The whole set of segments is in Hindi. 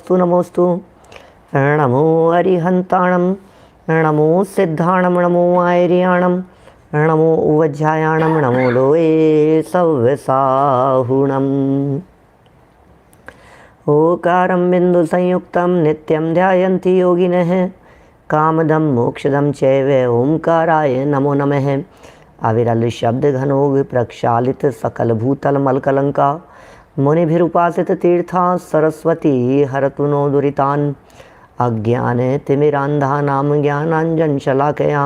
नमोस्तु नमोस्तु। नमो अरिहंताणं, नमो सिद्धाणं, नमो आयर्याणं, नमो उवज्झायाणं, नमो लोये सव्यसाहुणम्। ओकारं बिन्दुसंयुक्तं नित्यं ध्यायन्ति योगिनः, कामदं मोक्षदं चैव ओंकाराय नमो नमः। अविरल शब्द घनोग प्रक्षालित सकल भूतल मलकलंका, मुनिभिरुपासित तीर्था सरस्वती हरतु नो दुरितान्। अज्ञान तिमिरान्धानां ज्ञानाञ्जन शलाकया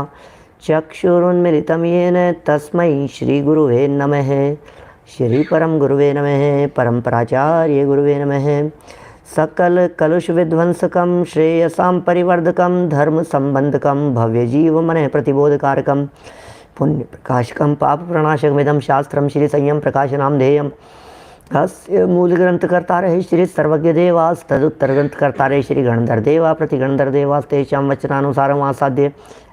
चक्षुरुन्मिलितं येन तस्मै श्री गुरुवे नमः। श्री परम गुरुवे नमः। परम्पराचार्य गुरुवे नमः। सकल कलुष विध्वंसकं श्रेयसां परिवर्धकं धर्म संबंधकं भव्य जीव मन प्रतिबोधकारकं पुण्य प्रकाशकं पाप प्रणाशकमिदं शास्त्रं श्री संयम प्रकाशनाम ध्येयम्। अस्य मूल ग्रंथ कर्ता रहे श्री सर्वज्ञ देवास, तदुत्तर ग्रंथ कर्ता रहे श्री गणधर देवा प्रति गणधर देवास, तेषां वचनानुसारम् आसाद्य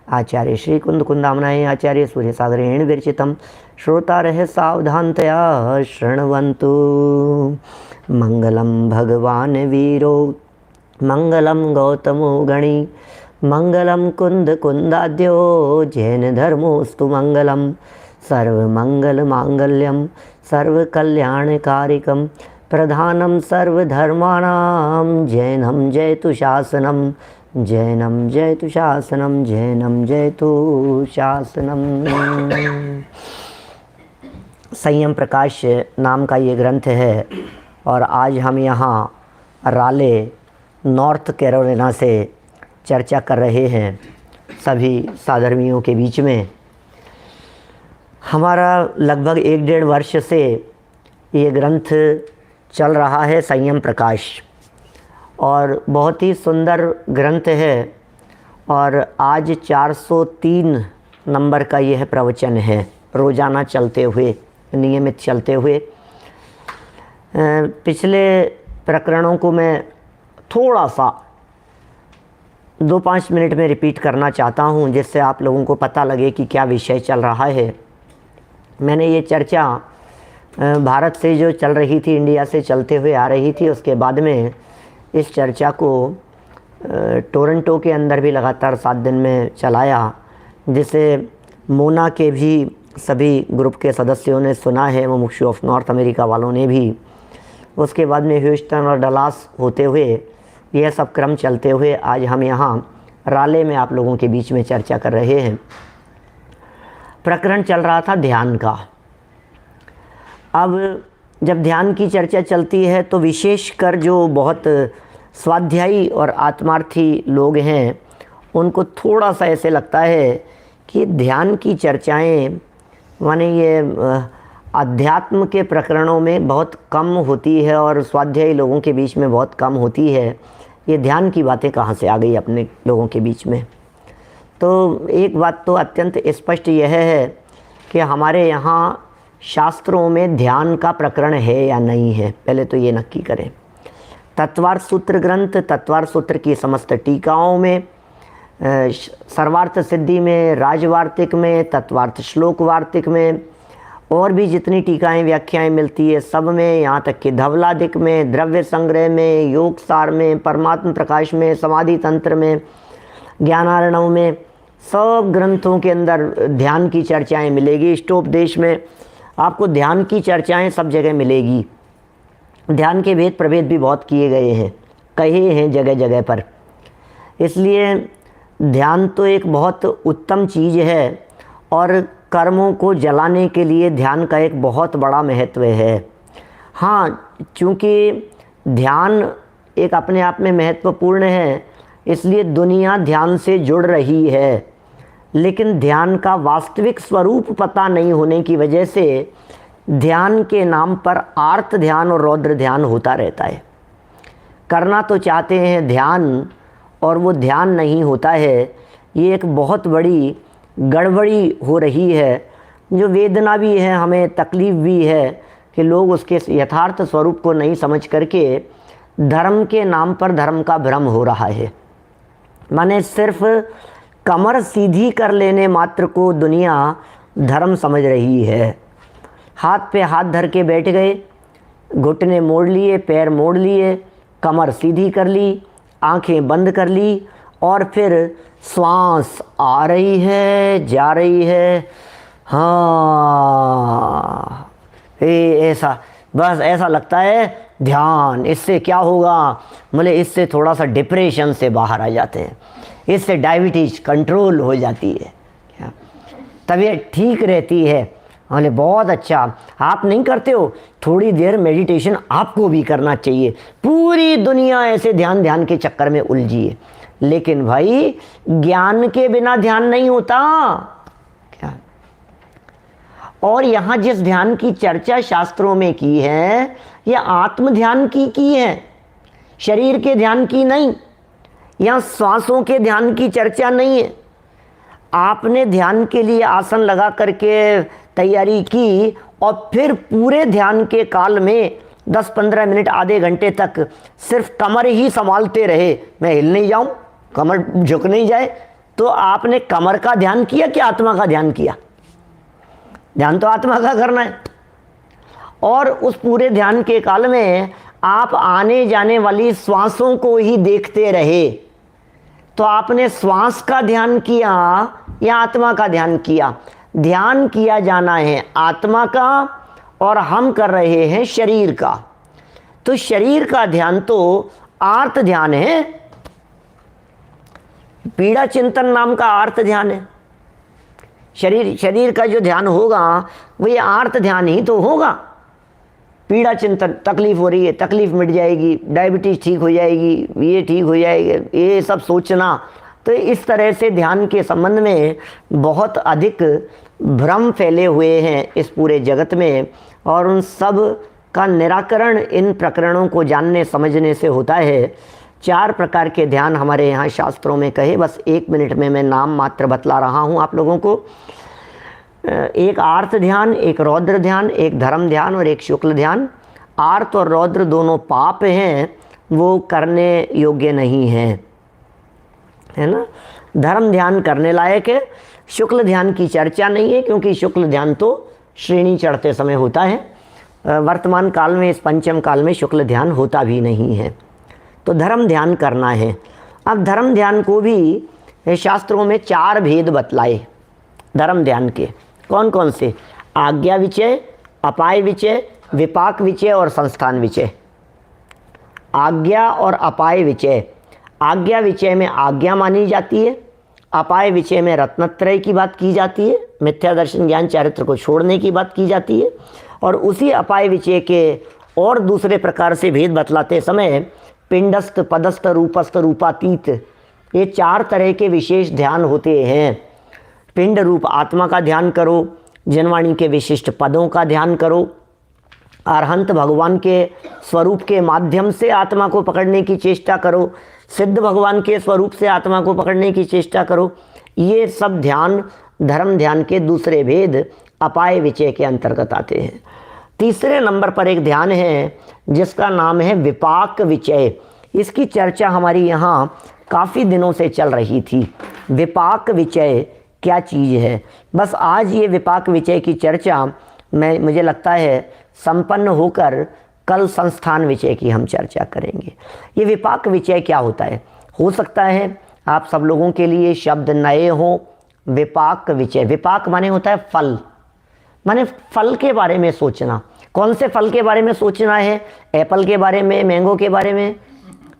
आचार्य श्री कुंद कुंदामनाय आचार्य सूर्य सागरेण विरचितं। श्रोता रहे सावधानतया शृण्वन्तु। मंगलम भगवान वीरो, मंगलम गौतमो गणी, मंगलम कुंद कुंदाद्यो, जैन धर्मोस्तु मंगलम। सर्वमंगल मांगल्यम सर्वकल्याणकारिकं, प्रधानं सर्वधर्माणां जैनं जयतु शासनं, जैनं जयतु शासनं, जैनं जयतु शासनं। संयम प्रकाश नाम का ये ग्रंथ है और आज हम यहाँ राले नॉर्थ कैरोलिना से चर्चा कर रहे हैं सभी साधर्मियों के बीच में। हमारा लगभग 1-1.5 वर्ष से ये ग्रंथ चल रहा है, संयम प्रकाश, और बहुत ही सुंदर ग्रंथ है। और आज 403 नंबर का यह प्रवचन है, रोज़ाना चलते हुए, नियमित चलते हुए। पिछले प्रकरणों को मैं थोड़ा सा 2-5 मिनट में रिपीट करना चाहता हूँ, जिससे आप लोगों को पता लगे कि क्या विषय चल रहा है। मैंने ये चर्चा भारत से जो चल रही थी, इंडिया से चलते हुए आ रही थी, उसके बाद में इस चर्चा को टोरंटो के अंदर भी लगातार 7 दिन में चलाया, जिसे मोना के भी सभी ग्रुप के सदस्यों ने सुना है, मुमुक्षु ऑफ नॉर्थ अमेरिका वालों ने भी। उसके बाद में ह्यूस्टन और डलास होते हुए यह सब क्रम चलते हुए आज हम यहाँ राले में आप लोगों के बीच में चर्चा कर रहे हैं। प्रकरण चल रहा था ध्यान का। अब जब ध्यान की चर्चा चलती है तो विशेषकर जो बहुत स्वाध्यायी और आत्मार्थी लोग हैं, उनको थोड़ा सा ऐसे लगता है कि ध्यान की चर्चाएं माने ये अध्यात्म के प्रकरणों में बहुत कम होती है और स्वाध्यायी लोगों के बीच में बहुत कम होती है। ये ध्यान की बातें कहाँ से आ गई अपने लोगों के बीच में? तो एक बात तो अत्यंत स्पष्ट यह है कि हमारे यहाँ शास्त्रों में ध्यान का प्रकरण है या नहीं है, पहले तो ये नक्की करें। तत्वार्थ सूत्र ग्रंथ, तत्वार्थ सूत्र की समस्त टीकाओं में, सर्वार्थ सिद्धि में, राजवार्तिक में, तत्वार्थ श्लोक वार्तिक में, और भी जितनी टीकाएं व्याख्याएं मिलती है सब में, यहाँ तक कि धवलादिक में, द्रव्य संग्रह में, योग सार में, परमात्म प्रकाश में, समाधि तंत्र में, ज्ञानार्णव में, सब ग्रंथों के अंदर ध्यान की चर्चाएं मिलेगी। इष्टोपदेश में आपको ध्यान की चर्चाएं सब जगह मिलेगी। ध्यान के भेद प्रभेद भी बहुत किए गए हैं, कहे हैं जगह जगह पर। इसलिए ध्यान तो एक बहुत उत्तम चीज़ है और कर्मों को जलाने के लिए ध्यान का एक बहुत बड़ा महत्व है। हाँ, चूँकि ध्यान एक अपने आप में महत्वपूर्ण है, इसलिए दुनिया ध्यान से जुड़ रही है, लेकिन ध्यान का वास्तविक स्वरूप पता नहीं होने की वजह से ध्यान के नाम पर आर्त ध्यान और रौद्र ध्यान होता रहता है। करना तो चाहते हैं ध्यान और वो ध्यान नहीं होता है। ये एक बहुत बड़ी गड़बड़ी हो रही है, जो वेदना भी है, हमें तकलीफ़ भी है कि लोग उसके यथार्थ स्वरूप को नहीं समझ करके धर्म के नाम पर धर्म का भ्रम हो रहा है। माने सिर्फ कमर सीधी कर लेने मात्र को दुनिया धर्म समझ रही है। हाथ पे हाथ धर के बैठ गए, घुटने मोड़ लिए, पैर मोड़ लिए, कमर सीधी कर ली, आंखें बंद कर ली और फिर श्वास आ रही है, जा रही है, हाँ ऐसा, बस ऐसा लगता है ध्यान। इससे क्या होगा, बोले इससे थोड़ा सा डिप्रेशन से बाहर आ जाते हैं, इससे डायबिटीज कंट्रोल हो जाती है, क्या तबीयत ठीक रहती है। बोले बहुत अच्छा, आप नहीं करते हो, थोड़ी देर मेडिटेशन आपको भी करना चाहिए। पूरी दुनिया ऐसे ध्यान के चक्कर में उलझी है, लेकिन भाई ज्ञान के बिना ध्यान नहीं होता क्या। और यहाँ जिस ध्यान की चर्चा शास्त्रों में की है, यह आत्म ध्यान की है, शरीर के ध्यान की नहीं। यहाँ श्वासों के ध्यान की चर्चा नहीं है। आपने ध्यान के लिए आसन लगा करके तैयारी की और फिर पूरे ध्यान के काल में 10-15 मिनट, आधे घंटे तक सिर्फ कमर ही संभालते रहे, मैं हिल नहीं जाऊं, कमर झुक नहीं जाए, तो आपने कमर का ध्यान किया कि आत्मा का ध्यान किया? ध्यान तो आत्मा का करना है। और उस पूरे ध्यान के काल में आप आने जाने वाली श्वासों को ही देखते रहे, तो आपने श्वास का ध्यान किया या आत्मा का ध्यान किया? ध्यान किया जाना है आत्मा का और हम कर रहे हैं शरीर का। तो शरीर का ध्यान तो आर्त ध्यान है, पीड़ा चिंतन नाम का आर्त ध्यान है। शरीर का जो ध्यान होगा वो ये आर्त ध्यान ही तो होगा। पीड़ा चिंतन, तकलीफ हो रही है, तकलीफ मिट जाएगी, डायबिटीज ठीक हो जाएगी, ये ठीक हो जाएगी, ये सब सोचना। तो इस तरह से ध्यान के संबंध में बहुत अधिक भ्रम फैले हुए हैं इस पूरे जगत में, और उन सब का निराकरण इन प्रकरणों को जानने समझने से होता है। 4 प्रकार के ध्यान हमारे यहाँ शास्त्रों में कहे, बस 1 मिनट में मैं नाम मात्र बतला रहा हूँ आप लोगों को। एक आर्त ध्यान, एक रौद्र ध्यान, एक धर्म ध्यान और एक शुक्ल ध्यान। आर्त और रौद्र दोनों पाप हैं, वो करने योग्य नहीं हैं, है ना। धर्म ध्यान करने लायक है, शुक्ल ध्यान की चर्चा नहीं है, क्योंकि शुक्ल ध्यान तो श्रेणी चढ़ते समय होता है। वर्तमान काल में, इस पंचम काल में शुक्ल ध्यान होता भी नहीं है, तो धर्म ध्यान करना है। अब धर्म ध्यान को भी शास्त्रों में 4 भेद बतलाए धर्म ध्यान के। कौन कौन से? आज्ञा विचय, अपाय विचय, विपाक विचय और संस्थान विचय। आज्ञा और अपाय विचय। आज्ञा विचय में आज्ञा मानी जाती है, अपाय विचय में रत्नत्रय की बात की जाती है, मिथ्या दर्शन ज्ञान चारित्र को छोड़ने की बात की जाती है। और उसी अपाय विचय के और दूसरे प्रकार से भेद बतलाते समय पिंडस्थ, पदस्थ, रूपस्थ, रूपातीत, ये 4 तरह के विशेष ध्यान होते हैं। पिंड रूप आत्मा का ध्यान करो, जनवाणी के विशिष्ट पदों का ध्यान करो, अरहंत भगवान के स्वरूप के माध्यम से आत्मा को पकड़ने की चेष्टा करो, सिद्ध भगवान के स्वरूप से आत्मा को पकड़ने की चेष्टा करो। ये सब ध्यान धर्म ध्यान के दूसरे भेद अपाय विचय के अंतर्गत आते हैं। तीसरे नंबर पर एक ध्यान है जिसका नाम है विपाक विचय। इसकी चर्चा हमारी यहाँ काफ़ी दिनों से चल रही थी। विपाक विचय क्या चीज़ है? बस आज ये विपाक विचय की चर्चा मुझे लगता है संपन्न होकर कल संस्थान विचय की हम चर्चा करेंगे। ये विपाक विचय क्या होता है? हो सकता है आप सब लोगों के लिए शब्द नए हों। विपाक विचय, विपाक माने होता है फल, माने फल के बारे में सोचना। कौन से फल के बारे में सोचना है? एप्पल के बारे में, मैंगो के बारे में?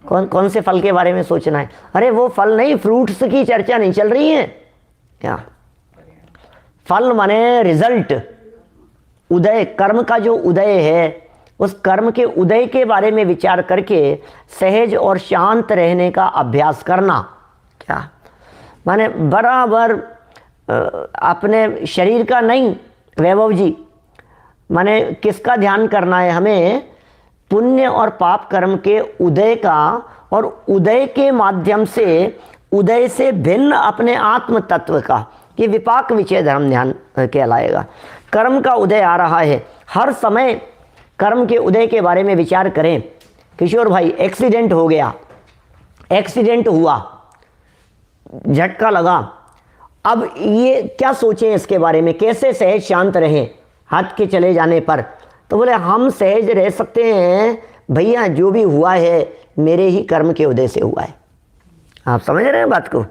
कौन से फल के बारे में सोचना है? अरे वो फल नहीं, फ्रूट्स की चर्चा नहीं चल रही है क्या? फल माने रिजल्ट, उदय, कर्म का जो उदय है, उस कर्म के उदय के बारे में विचार करके सहज और शांत रहने का अभ्यास करना। क्या माने? बराबर अपने शरीर का नहीं वैभव जी, माने किसका ध्यान करना है हमें? पुण्य और पाप कर्म के उदय का, और उदय के माध्यम से, उदय से भिन्न अपने आत्म तत्व का। ये विपाक विचय धर्म ध्यान कहलाएगा। कर्म का उदय आ रहा है, हर समय कर्म के उदय के बारे में विचार करें। किशोर भाई, एक्सीडेंट हो गया, एक्सीडेंट हुआ, झटका लगा, अब ये क्या सोचें इसके बारे में? कैसे सहज शांत रहें हाथ के चले जाने पर? तो बोले हम सहज रह सकते हैं भैया जो भी हुआ है मेरे ही कर्म के उदय से हुआ है। आप समझ रहे हैं बात को?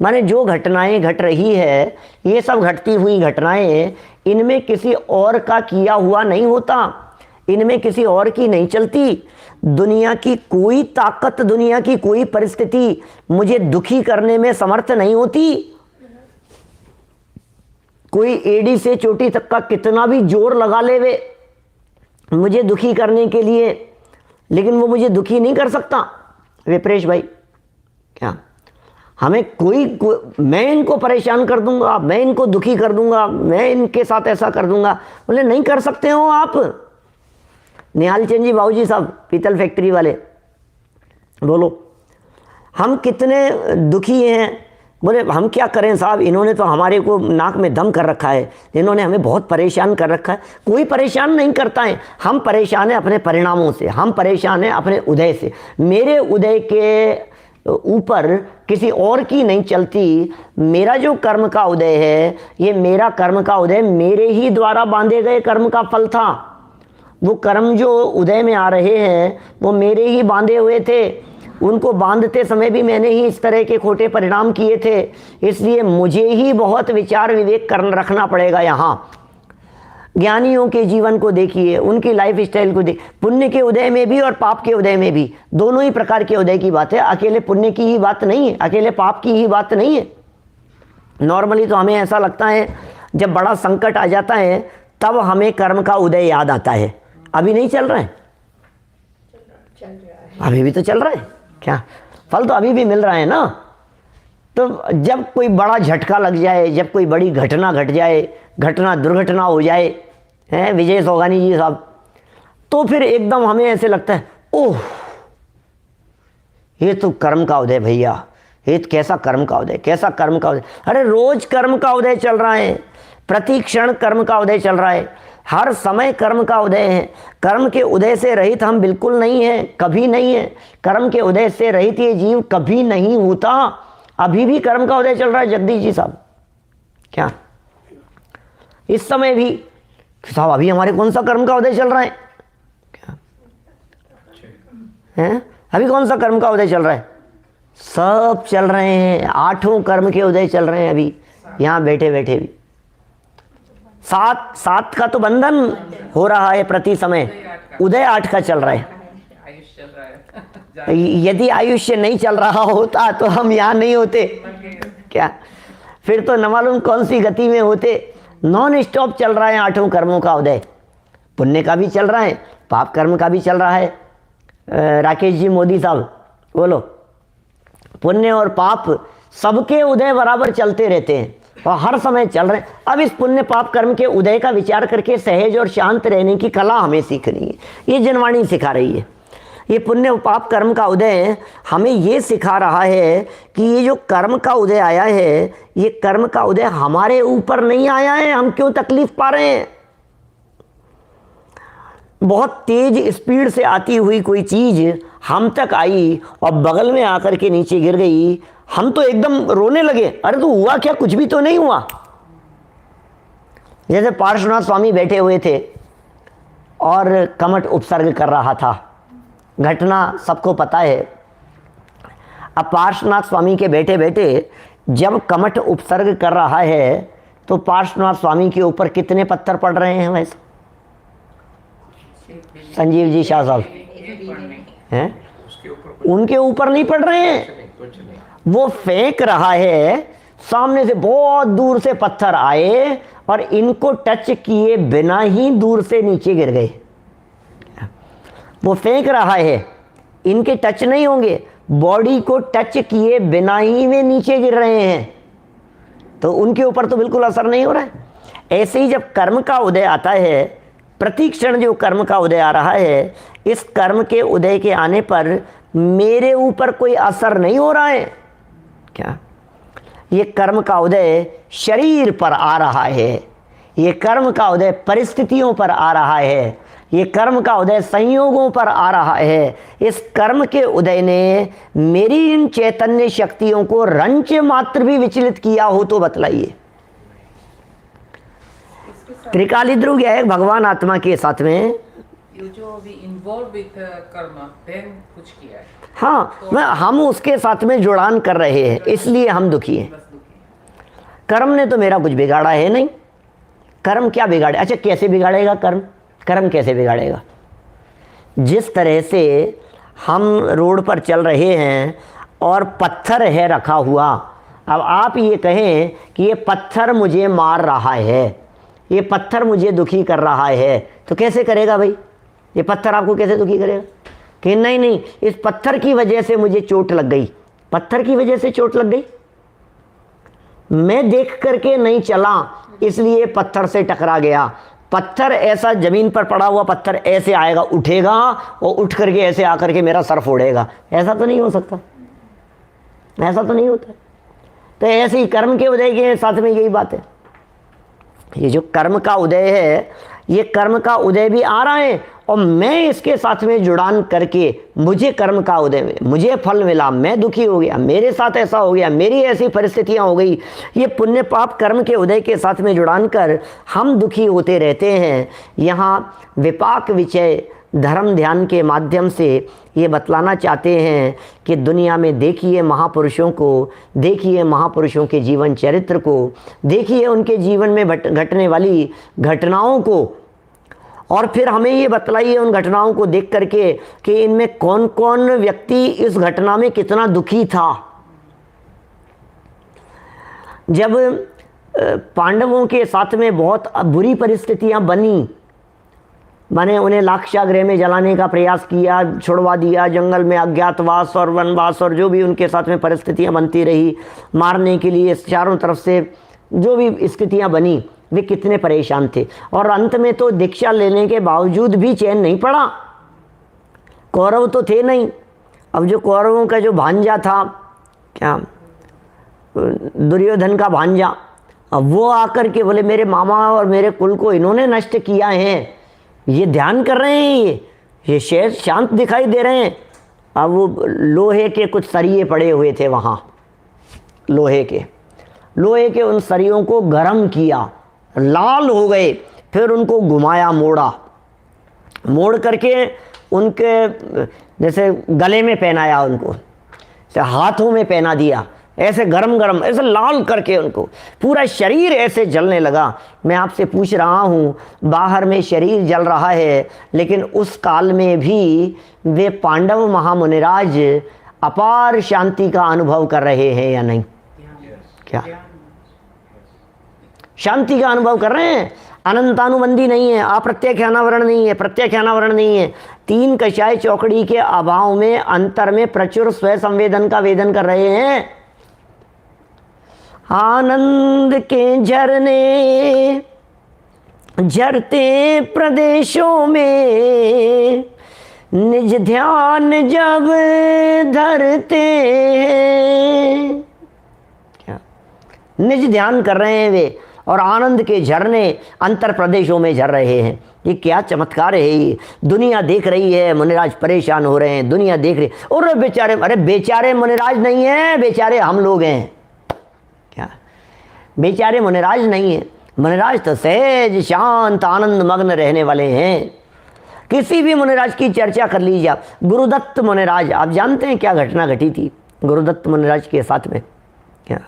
माने जो घटनाएं घट रही है, ये सब घटती हुई घटनाएं, इनमें किसी और का किया हुआ नहीं होता, इनमें किसी और की नहीं चलती। दुनिया की कोई ताकत, दुनिया की कोई परिस्थिति मुझे दुखी करने में समर्थ नहीं होती। कोई एड़ी से चोटी तक का कितना भी जोर लगा ले वे मुझे दुखी करने के लिए, लेकिन वो मुझे दुखी नहीं कर सकता। विप्रेश भाई, क्या हमें मैं इनको परेशान कर दूंगा, मैं इनको दुखी कर दूंगा, मैं इनके साथ ऐसा कर दूंगा? बोले नहीं कर सकते हो आप। निहाल चंद जी बाबूजी साहब, पीतल फैक्ट्री वाले, बोलो हम कितने दुखी हैं। बोले हम क्या करें साहब, इन्होंने तो हमारे को नाक में दम कर रखा है, इन्होंने हमें बहुत परेशान कर रखा है। कोई परेशान नहीं करता है, हम परेशान हैं अपने परिणामों से, हम परेशान हैं अपने उदय से। मेरे उदय के ऊपर किसी और की नहीं चलती। मेरा जो कर्म का उदय है, ये मेरा कर्म का उदय मेरे ही द्वारा बांधे गए कर्म का फल था। वो कर्म जो उदय में आ रहे हैं वो मेरे ही बांधे हुए थे, उनको बांधते समय भी मैंने ही इस तरह के खोटे परिणाम किए थे, इसलिए मुझे ही बहुत विचार विवेक रखना पड़ेगा। यहाँ ज्ञानियों के जीवन को देखिए, उनकी लाइफ स्टाइल को देखिए, पुण्य के उदय में भी और पाप के उदय में भी, दोनों ही प्रकार के उदय की बात है। अकेले पुण्य की ही बात नहीं है, अकेले पाप की ही बात नहीं है। नॉर्मली तो हमें ऐसा लगता है जब बड़ा संकट आ जाता है तब हमें कर्म का उदय याद आता है। अभी नहीं चल रहा है, अभी भी तो चल रहा है, क्या फल तो अभी भी मिल रहा है ना। तो जब कोई बड़ा झटका लग जाए, जब कोई बड़ी घटना घट जाए, दुर्घटना हो जाए, हैं विजय सोगानी जी साहब, तो फिर एकदम हमें ऐसे लगता है ओह ये तो कर्म का उदय भैया, ये तो कैसा कर्म का उदय, कैसा कर्म का उदय। अरे रोज कर्म का उदय चल रहा है, प्रति क्षण कर्म का उदय चल रहा है, हर समय कर्म का उदय है। कर्म के उदय से रहित हम बिल्कुल नहीं है, कभी नहीं है। कर्म के उदय से रहित ये जीव कभी नहीं होता। अभी भी कर्म का उदय चल रहा है जगदीश जी साहब, क्या इस समय भी साहब अभी हमारे कौन सा कर्म का उदय चल रहा है? क्या है? अभी कौन सा कर्म का उदय चल रहा है? सब चल रहे हैं, 8 कर्म के उदय चल रहे हैं अभी यहाँ बैठे बैठे भी। 7 का तो बंधन हो रहा है प्रति समय, उदय 8 का चल रहा है। यदि आयुष्य नहीं चल रहा होता तो हम यहाँ नहीं होते क्या? फिर तो न मालूम कौन सी गति में होते। नॉन स्टॉप चल रहा है 8 कर्मों का उदय, पुण्य का भी चल रहा है, पाप कर्म का भी चल रहा है। राकेश जी मोदी साहब बोलो, पुण्य और पाप सबके उदय बराबर चलते रहते हैं और हर समय चल रहे हैं। अब इस पुण्य पाप कर्म के उदय का विचार करके सहज और शांत रहने की कला हमें सीखनी है, ये जनवाणी सिखा रही है। ये पुण्य पाप कर्म का उदय हमें ये सिखा रहा है कि ये जो कर्म का उदय आया है, ये कर्म का उदय हमारे ऊपर नहीं आया है, हम क्यों तकलीफ पा रहे हैं। बहुत तेज स्पीड से आती हुई कोई चीज हम तक आई और बगल में आकर के नीचे गिर गई, हम तो एकदम रोने लगे, अरे तो हुआ क्या, कुछ भी तो नहीं हुआ। जैसे पार्श्वनाथ स्वामी बैठे हुए थे और कमठ उपसर्ग कर रहा था, घटना सबको पता है। अब पार्श्वनाथ स्वामी के बैठे बैठे जब कमठ उपसर्ग कर रहा है तो पार्श्वनाथ स्वामी के ऊपर कितने पत्थर पड़ रहे हैं वैसे? संजीव जी शाह साहब हैं, उनके ऊपर नहीं पड़ रहे हैं, वो फेंक रहा है। सामने से बहुत दूर से पत्थर आए और इनको टच किए बिना ही दूर से नीचे गिर गए। वो फेंक रहा है, इनके टच नहीं होंगे, बॉडी को टच किए बिना ही वे नीचे गिर रहे हैं, तो उनके ऊपर तो बिल्कुल असर नहीं हो रहा है। ऐसे ही जब कर्म का उदय आता है, प्रति क्षण जो कर्म का उदय आ रहा है, इस कर्म के उदय के आने पर मेरे ऊपर कोई असर नहीं हो रहा है। क्या ये कर्म का उदय शरीर पर आ रहा है, ये कर्म का उदय परिस्थितियों पर आ रहा है, ये कर्म का उदय संयोगों पर आ रहा है। इस कर्म के उदय ने मेरी इन चैतन्य शक्तियों को रंच मात्र भी विचलित किया हो तो बतलाइए। त्रिकाली ध्रुव गया है भगवान आत्मा के साथ में, ये जो अभी इन्वॉल्व विद कर्म then कुछ किया है हाँ, तो हम उसके साथ में जुड़ान कर रहे हैं, इसलिए हम दुखी हैं। बस दुखी है। कर्म ने तो मेरा कुछ बिगाड़ा है नहीं। कर्म क्या बिगाड़े? अच्छा, कैसे बिगाड़ेगा कर्म? कर्म कैसे बिगाड़ेगा? जिस तरह से हम रोड पर चल रहे हैं और पत्थर है रखा हुआ, अब आप ये कहें कि ये पत्थर मुझे मार रहा है, ये पत्थर मुझे दुखी कर रहा है, तो कैसे करेगा भाई? ये पत्थर आपको कैसे दुखी करेगा? कि नहीं नहीं, इस पत्थर की वजह से मुझे चोट लग गई। पत्थर की वजह से चोट लग गई? मैं देख करके नहीं चला, इसलिए पत्थर से टकरा गया। पत्थर ऐसा जमीन पर पड़ा हुआ पत्थर ऐसे आएगा, उठेगा और उठ करके ऐसे आकर के मेरा सर फोड़ेगा? ऐसा तो नहीं हो सकता, ऐसा तो नहीं होता। तो ऐसे ही कर्म के उदय के साथ में यही बात है। ये जो कर्म का उदय है, ये कर्म का उदय भी आ रहा है और मैं इसके साथ में जुड़ान करके मुझे कर्म का उदय मिला, मुझे फल मिला, मैं दुखी हो गया, मेरे साथ ऐसा हो गया, मेरी ऐसी परिस्थितियां हो गई। ये पुण्य पाप कर्म के उदय के साथ में जुड़ान कर हम दुखी होते रहते हैं। यहाँ विपाक विचय धर्म ध्यान के माध्यम से ये बतलाना चाहते हैं कि दुनिया में देखिए महापुरुषों को, देखिए महापुरुषों के जीवन चरित्र को, देखिए उनके जीवन में घटने वाली घटनाओं को, और फिर हमें ये बतलाइए उन घटनाओं को देख करके कि इनमें कौन कौन व्यक्ति इस घटना में कितना दुखी था। जब पांडवों के साथ में बहुत बुरी परिस्थितियां बनी, मैंने उन्हें लाक्षागृह में जलाने का प्रयास किया, छुड़वा दिया, जंगल में अज्ञातवास और वनवास और जो भी उनके साथ में परिस्थितियां बनती रही, मारने के लिए चारों तरफ से जो भी स्थितियां बनी, वे कितने परेशान थे। और अंत में तो दीक्षा लेने के बावजूद भी चैन नहीं पड़ा। कौरव तो थे नहीं, अब जो कौरवों का जो भांजा था, क्या दुर्योधन का भांजा, अब वो आकर के बोले मेरे मामा और मेरे कुल को इन्होंने नष्ट किया है, ये ध्यान कर रहे हैं, ये शेर शांत दिखाई दे रहे हैं। अब वो लोहे के कुछ सरिये पड़े हुए थे वहाँ, लोहे के उन सरियों को गर्म किया, लाल हो गए, फिर उनको घुमाया, मोड़ करके उनके जैसे गले में पहनाया, उनको जैसे हाथों में पहना दिया, ऐसे गरम गरम ऐसे लाल करके उनको पूरा शरीर ऐसे जलने लगा। मैं आपसे पूछ रहा हूँ, बाहर में शरीर जल रहा है, लेकिन उस काल में भी वे पांडव महामुनिराज अपार शांति का अनुभव कर रहे हैं या नहीं? क्या शांति का अनुभव कर रहे हैं? अनंतानुबंधी नहीं है, अप्रत्याख्यानावरण नहीं है, प्रत्याख्यानावरण नहीं है। तीन कषाय चौकड़ी के अभाव में, अंतर में प्रचुर स्वयं संवेदन का वेदन कर रहे हैं। आनंद के झरने झरते प्रदेशों में निज ध्यान जब धरते हैं, क्या निज ध्यान कर रहे हैं वे, और आनंद के झरने अंतर प्रदेशों में झर रहे हैं। ये क्या चमत्कार है! ये दुनिया देख रही है, मुनिराज परेशान हो रहे हैं, दुनिया देख रही। और बेचारे, अरे बेचारे मुनिराज नहीं है, बेचारे हम लोग हैं। क्या बेचारे मुनिराज नहीं है, मुनिराज तो सहज शांत आनंद मग्न रहने वाले हैं। किसी भी मुनिराज की चर्चा कर लीजिए आप। गुरुदत्त मुनिराज, आप जानते हैं क्या घटना घटी थी गुरुदत्त मुनिराज के साथ में? क्या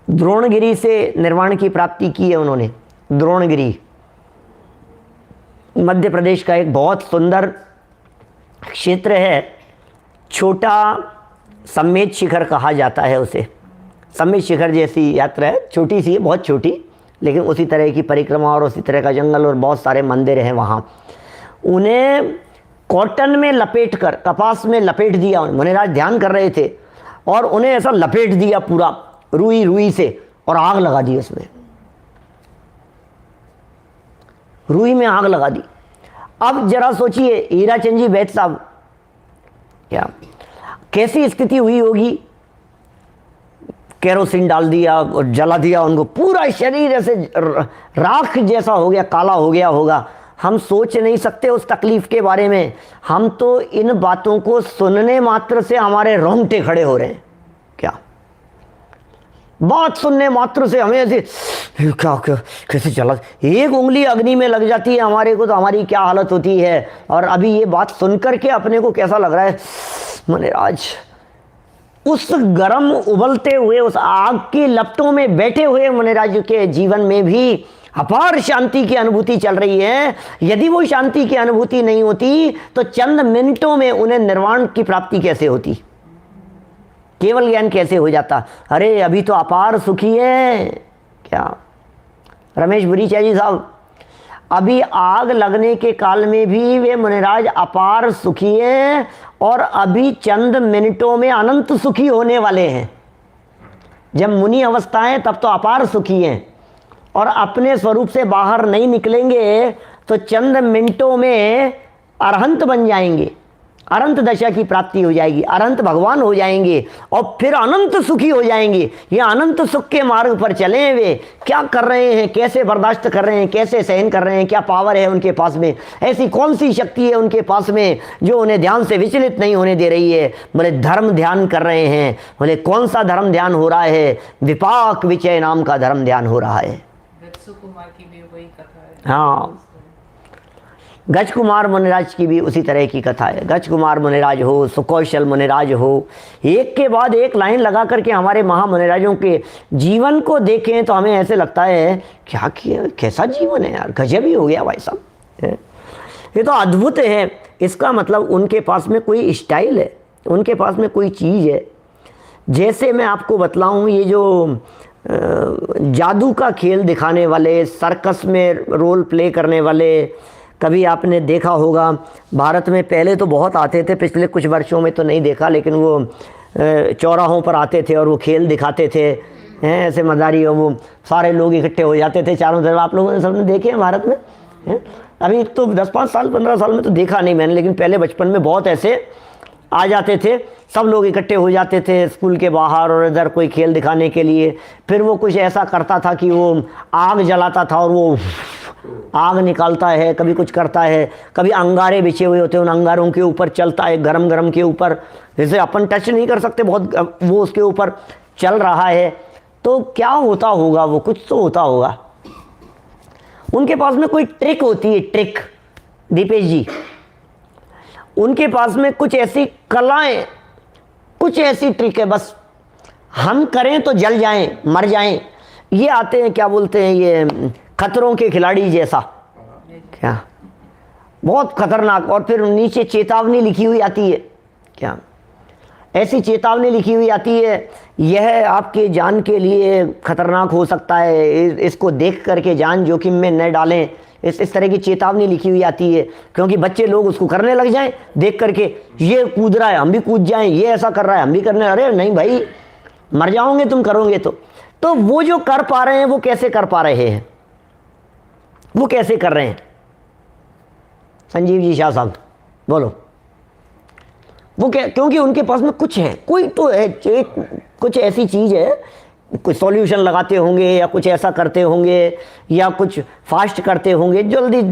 द्रोणगिरी से निर्वाण की प्राप्ति की है उन्होंने। द्रोणगिरी मध्य प्रदेश का एक बहुत सुंदर क्षेत्र है, छोटा सम्मेद शिखर कहा जाता है उसे। सम्मेद शिखर जैसी यात्रा है, छोटी सी है, बहुत छोटी, लेकिन उसी तरह की परिक्रमा और उसी तरह का जंगल और बहुत सारे मंदिर हैं वहाँ। उन्हें कॉटन में लपेट कर, कपास में लपेट दिया। मुनिराज ध्यान कर रहे थे और उन्हें ऐसा लपेट दिया पूरा रुई से, और आग लगा दी उसमें, रुई में आग लगा दी। अब जरा सोचिए हीराचंद जी वैद्य साहब, क्या कैसी स्थिति हुई होगी? केरोसिन डाल दिया और जला दिया उनको, पूरा शरीर ऐसे राख जैसा हो गया, काला हो गया होगा। हम सोच नहीं सकते उस तकलीफ के बारे में। हम तो इन बातों को सुनने मात्र से हमारे रोंगटे खड़े हो रहे हैं। क्या बात सुनने मात्र से हमें ऐसे क्या क्या कैसे चला, एक उंगली अग्नि में लग जाती है हमारे को तो हमारी क्या हालत होती है। और अभी ये बात सुन करके अपने को कैसा लग रहा है, मैंने आज उस गरम उबलते हुए उस आग की लपटों में बैठे हुए मुनिराज के जीवन में भी अपार शांति की अनुभूति चल रही है। यदि वो शांति की अनुभूति नहीं होती तो चंद मिनटों में उन्हें निर्वाण की प्राप्ति कैसे होती, केवल ज्ञान कैसे हो जाता। अरे अभी तो अपार सुखी है क्या रमेश बुरीचा जी साहब, अभी आग लगने के काल में भी वे मुनिराज अपार सुखी हैं और अभी चंद मिनटों में अनंत सुखी होने वाले हैं। जब मुनि अवस्थाएं तब तो अपार सुखी हैं और अपने स्वरूप से बाहर नहीं निकलेंगे तो चंद मिनटों में अरहंत बन जाएंगे, अनंत दशा की प्राप्ति हो जाएगी, अनंत भगवान हो जाएंगे और फिर अनंत सुखी हो जाएंगे। ये अनंत सुख के मार्ग पर चले, वे क्या कर रहे हैं, कैसे बर्दाश्त कर रहे हैं, कैसे सहन कर रहे हैं, क्या पावर है उनके पास में, ऐसी कौन सी शक्ति है उनके पास में जो उन्हें ध्यान से विचलित नहीं होने दे रही है। बोले धर्म ध्यान कर रहे हैं। बोले कौन सा धर्म ध्यान हो रहा है, विपाक विचय नाम का धर्म ध्यान हो रहा है। कुमार की भी वही कथा है। हाँ, गज कुमार मुनिराज की भी उसी तरह की कथा है। गज कुमार मुनिराज हो, सुकौशल मुनिराज हो, एक के बाद एक लाइन लगा करके हमारे महामुनिराजों के जीवन को देखें तो हमें ऐसे लगता है क्या किया, कैसा जीवन है यार, गजब ही हो गया भाई साहब, ये तो अद्भुत है। इसका मतलब उनके पास में कोई स्टाइल है, उनके पास में कोई चीज़ है। जैसे मैं आपको बतलाऊँ, ये जो जादू का खेल दिखाने वाले, सर्कस में रोल प्ले करने वाले, कभी आपने देखा होगा भारत में पहले तो बहुत आते थे, पिछले कुछ वर्षों में तो नहीं देखा, लेकिन वो चौराहों पर आते थे और वो खेल दिखाते थे, हैं ऐसे मदारी, और वो सारे लोग इकट्ठे हो जाते थे चारों तरफ। आप लोगों ने सबने देखे हैं भारत में, हैं? अभी तो 10-5 साल 15 साल में तो देखा नहीं मैंने, लेकिन पहले बचपन में बहुत ऐसे आ जाते थे, सब लोग इकट्ठे हो जाते थे स्कूल के बाहर और इधर कोई खेल दिखाने के लिए। फिर वो कुछ ऐसा करता था कि वो आग जलाता था और वो आग निकालता है, कभी कुछ करता है, कभी अंगारे बिछे हुए होते हैं, उन अंगारों के ऊपर चलता है, गरम गरम के ऊपर, जैसे अपन टच नहीं कर सकते बहुत, वो उसके ऊपर चल रहा है। तो क्या होता होगा, वो कुछ तो होता होगा। उनके पास में कोई ट्रिक होती है, ट्रिक, दीपेश जी, उनके पास में कुछ ऐसी कलाएं, कुछ ऐसी ट्रिक है, बस हम करें तो जल जाएं, मर जाएं। ये आते हैं, क्या बोलते हैं, ये खतरों के खिलाड़ी जैसा, क्या बहुत खतरनाक। और फिर नीचे चेतावनी लिखी हुई आती है, क्या ऐसी चेतावनी लिखी हुई आती है, यह आपके जान के लिए खतरनाक हो सकता है, इसको देख करके जान जोखिम में न डालें। इस तरह की चेतावनी लिखी हुई आती है, क्योंकि बच्चे लोग उसको करने लग जाएं देख करके, ये कूद रहा है हम भी कूद जाएं, ये ऐसा कर रहा है हम भी करने, अरे नहीं भाई मर जाओगे तुम करोगे तो वो जो कर पा रहे हैं वो कैसे कर पा रहे हैं, वो कैसे कर रहे हैं? संजीव जी शाह साहब बोलो। वो क्या, क्योंकि उनके पास में कुछ है, कोई तो है, कुछ ऐसी चीज़ है, कुछ सॉल्यूशन लगाते होंगे या कुछ ऐसा करते होंगे या कुछ फास्ट करते होंगे, जल्दी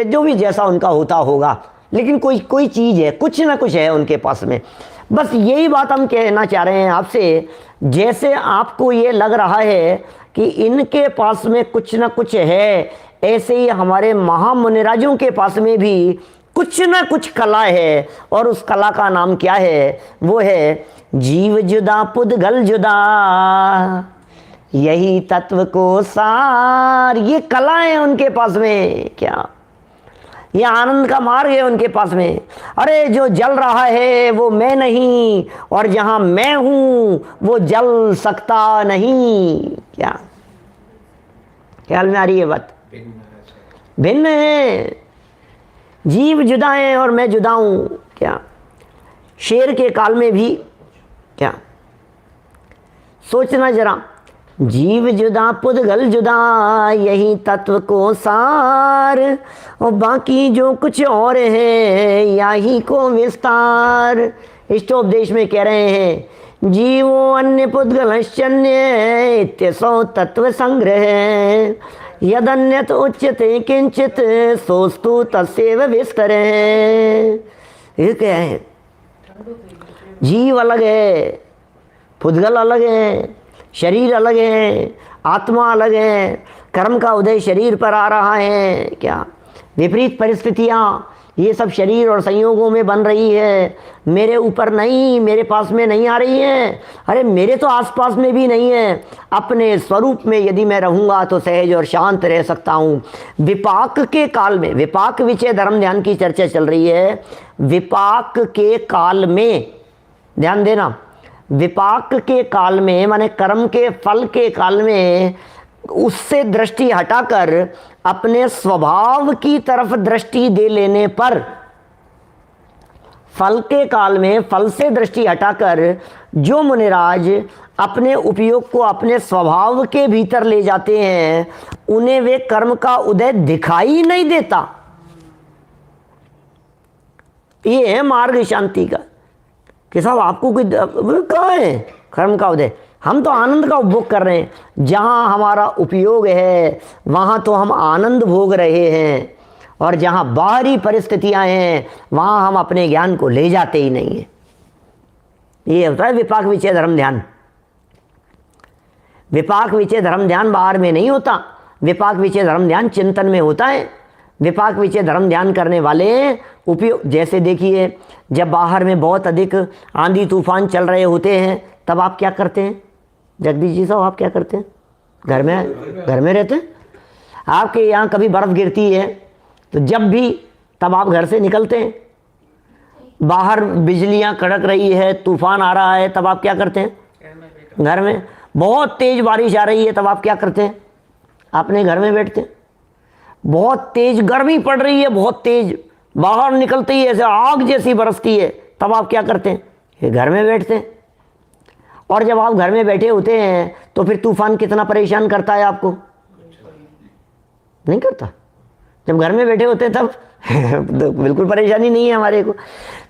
जो भी जैसा उनका होता होगा, लेकिन कोई चीज़ है, कुछ ना कुछ है उनके पास में। बस यही बात हम कहना चाह रहे हैं आपसे। जैसे आपको ये लग रहा है कि इनके पास में कुछ ना कुछ है, ऐसे ही हमारे महामुनिराजों के पास में भी कुछ ना कुछ कला है, और उस कला का नाम क्या है? वो है जीव जुदा पुद्गल जुदा, यही तत्व को सार। ये कला है उनके पास में, क्या ये आनंद का मार्ग है उनके पास में। अरे जो जल रहा है वो मैं नहीं, और जहां मैं हूं वो जल सकता नहीं। क्या ख्याल में आ रही है बात? भिन्न है, जीव जुदा है और मैं जुदा हूं। क्या शेर के काल में भी, क्या सोचना जरा, जीव जुदा पुद्गल जुदा, यही तत्व को सार, और बाकी जो कुछ और है यही को विस्तार। इष्टोपदेश में कह रहे हैं, जीवो अन्य पुद्गलश्चन्य इत्यसौ तत्व संग्रह, यदन्यत उच्यते किंचित सोस्तु तस्यैव विस्तरे। ये क्या है? जीव अलग है, पुद्गल अलग है, शरीर अलग है, आत्मा अलग है, कर्म का उदय शरीर पर आ रहा है। क्या विपरीत परिस्थितियाँ ये सब शरीर और संयोगों में बन रही है, मेरे ऊपर नहीं, मेरे पास में नहीं आ रही है। अरे मेरे तो आसपास में भी नहीं है। अपने स्वरूप में यदि मैं रहूँगा तो सहज और शांत रह सकता हूँ। विपाक के काल में, विपाक विषय धर्म ध्यान की चर्चा चल रही है। विपाक के काल में, ध्यान देना, विपाक के काल में माने कर्म के फल के काल में उससे दृष्टि हटाकर अपने स्वभाव की तरफ दृष्टि दे लेने पर, फल के काल में फल से दृष्टि हटाकर जो मुनिराज अपने उपयोग को अपने स्वभाव के भीतर ले जाते हैं, उन्हें वे कर्म का उदय दिखाई नहीं देता। ये है मार्ग शांति का कि साहब आपको कोई कहाँ है कर्म का उदय? हम तो आनंद का उपभोग कर रहे हैं। जहाँ हमारा उपयोग है वहाँ तो हम आनंद भोग रहे हैं, और जहाँ बाहरी परिस्थितियाँ हैं वहाँ हम अपने ज्ञान को ले जाते ही नहीं हैं। ये होता है विपाक विचय धर्म ध्यान। विपाक विचय धर्म ध्यान बाहर में नहीं होता, विपाक विचय धर्म ध्यान चिंतन में होता है। विपाक विचय धर्म ध्यान करने वाले उपयोग, जैसे देखिए जब बाहर में बहुत अधिक आंधी तूफान चल रहे होते हैं तब आप क्या करते हैं? जगदीश जी साहब आप क्या करते हैं? घर में रहते हैं। आपके यहाँ कभी बर्फ़ गिरती है तो जब भी तब आप घर से निकलते हैं। बाहर बिजलियाँ कड़क रही है, तूफान आ रहा है, तब आप क्या करते हैं? घर में। बहुत तेज़ बारिश आ रही है तब आप क्या करते हैं? अपने घर में बैठते हैं। बहुत तेज़ गर्मी पड़ रही है, बहुत तेज़, बाहर निकलते ही ऐसे आग जैसी बरसती है, तब आप क्या करते हैं? ये घर में बैठते हैं। और जब आप घर में बैठे होते हैं तो फिर तूफान कितना परेशान करता है आपको? नहीं करता। जब घर में बैठे होते हैं तब तो बिल्कुल परेशानी नहीं है हमारे को।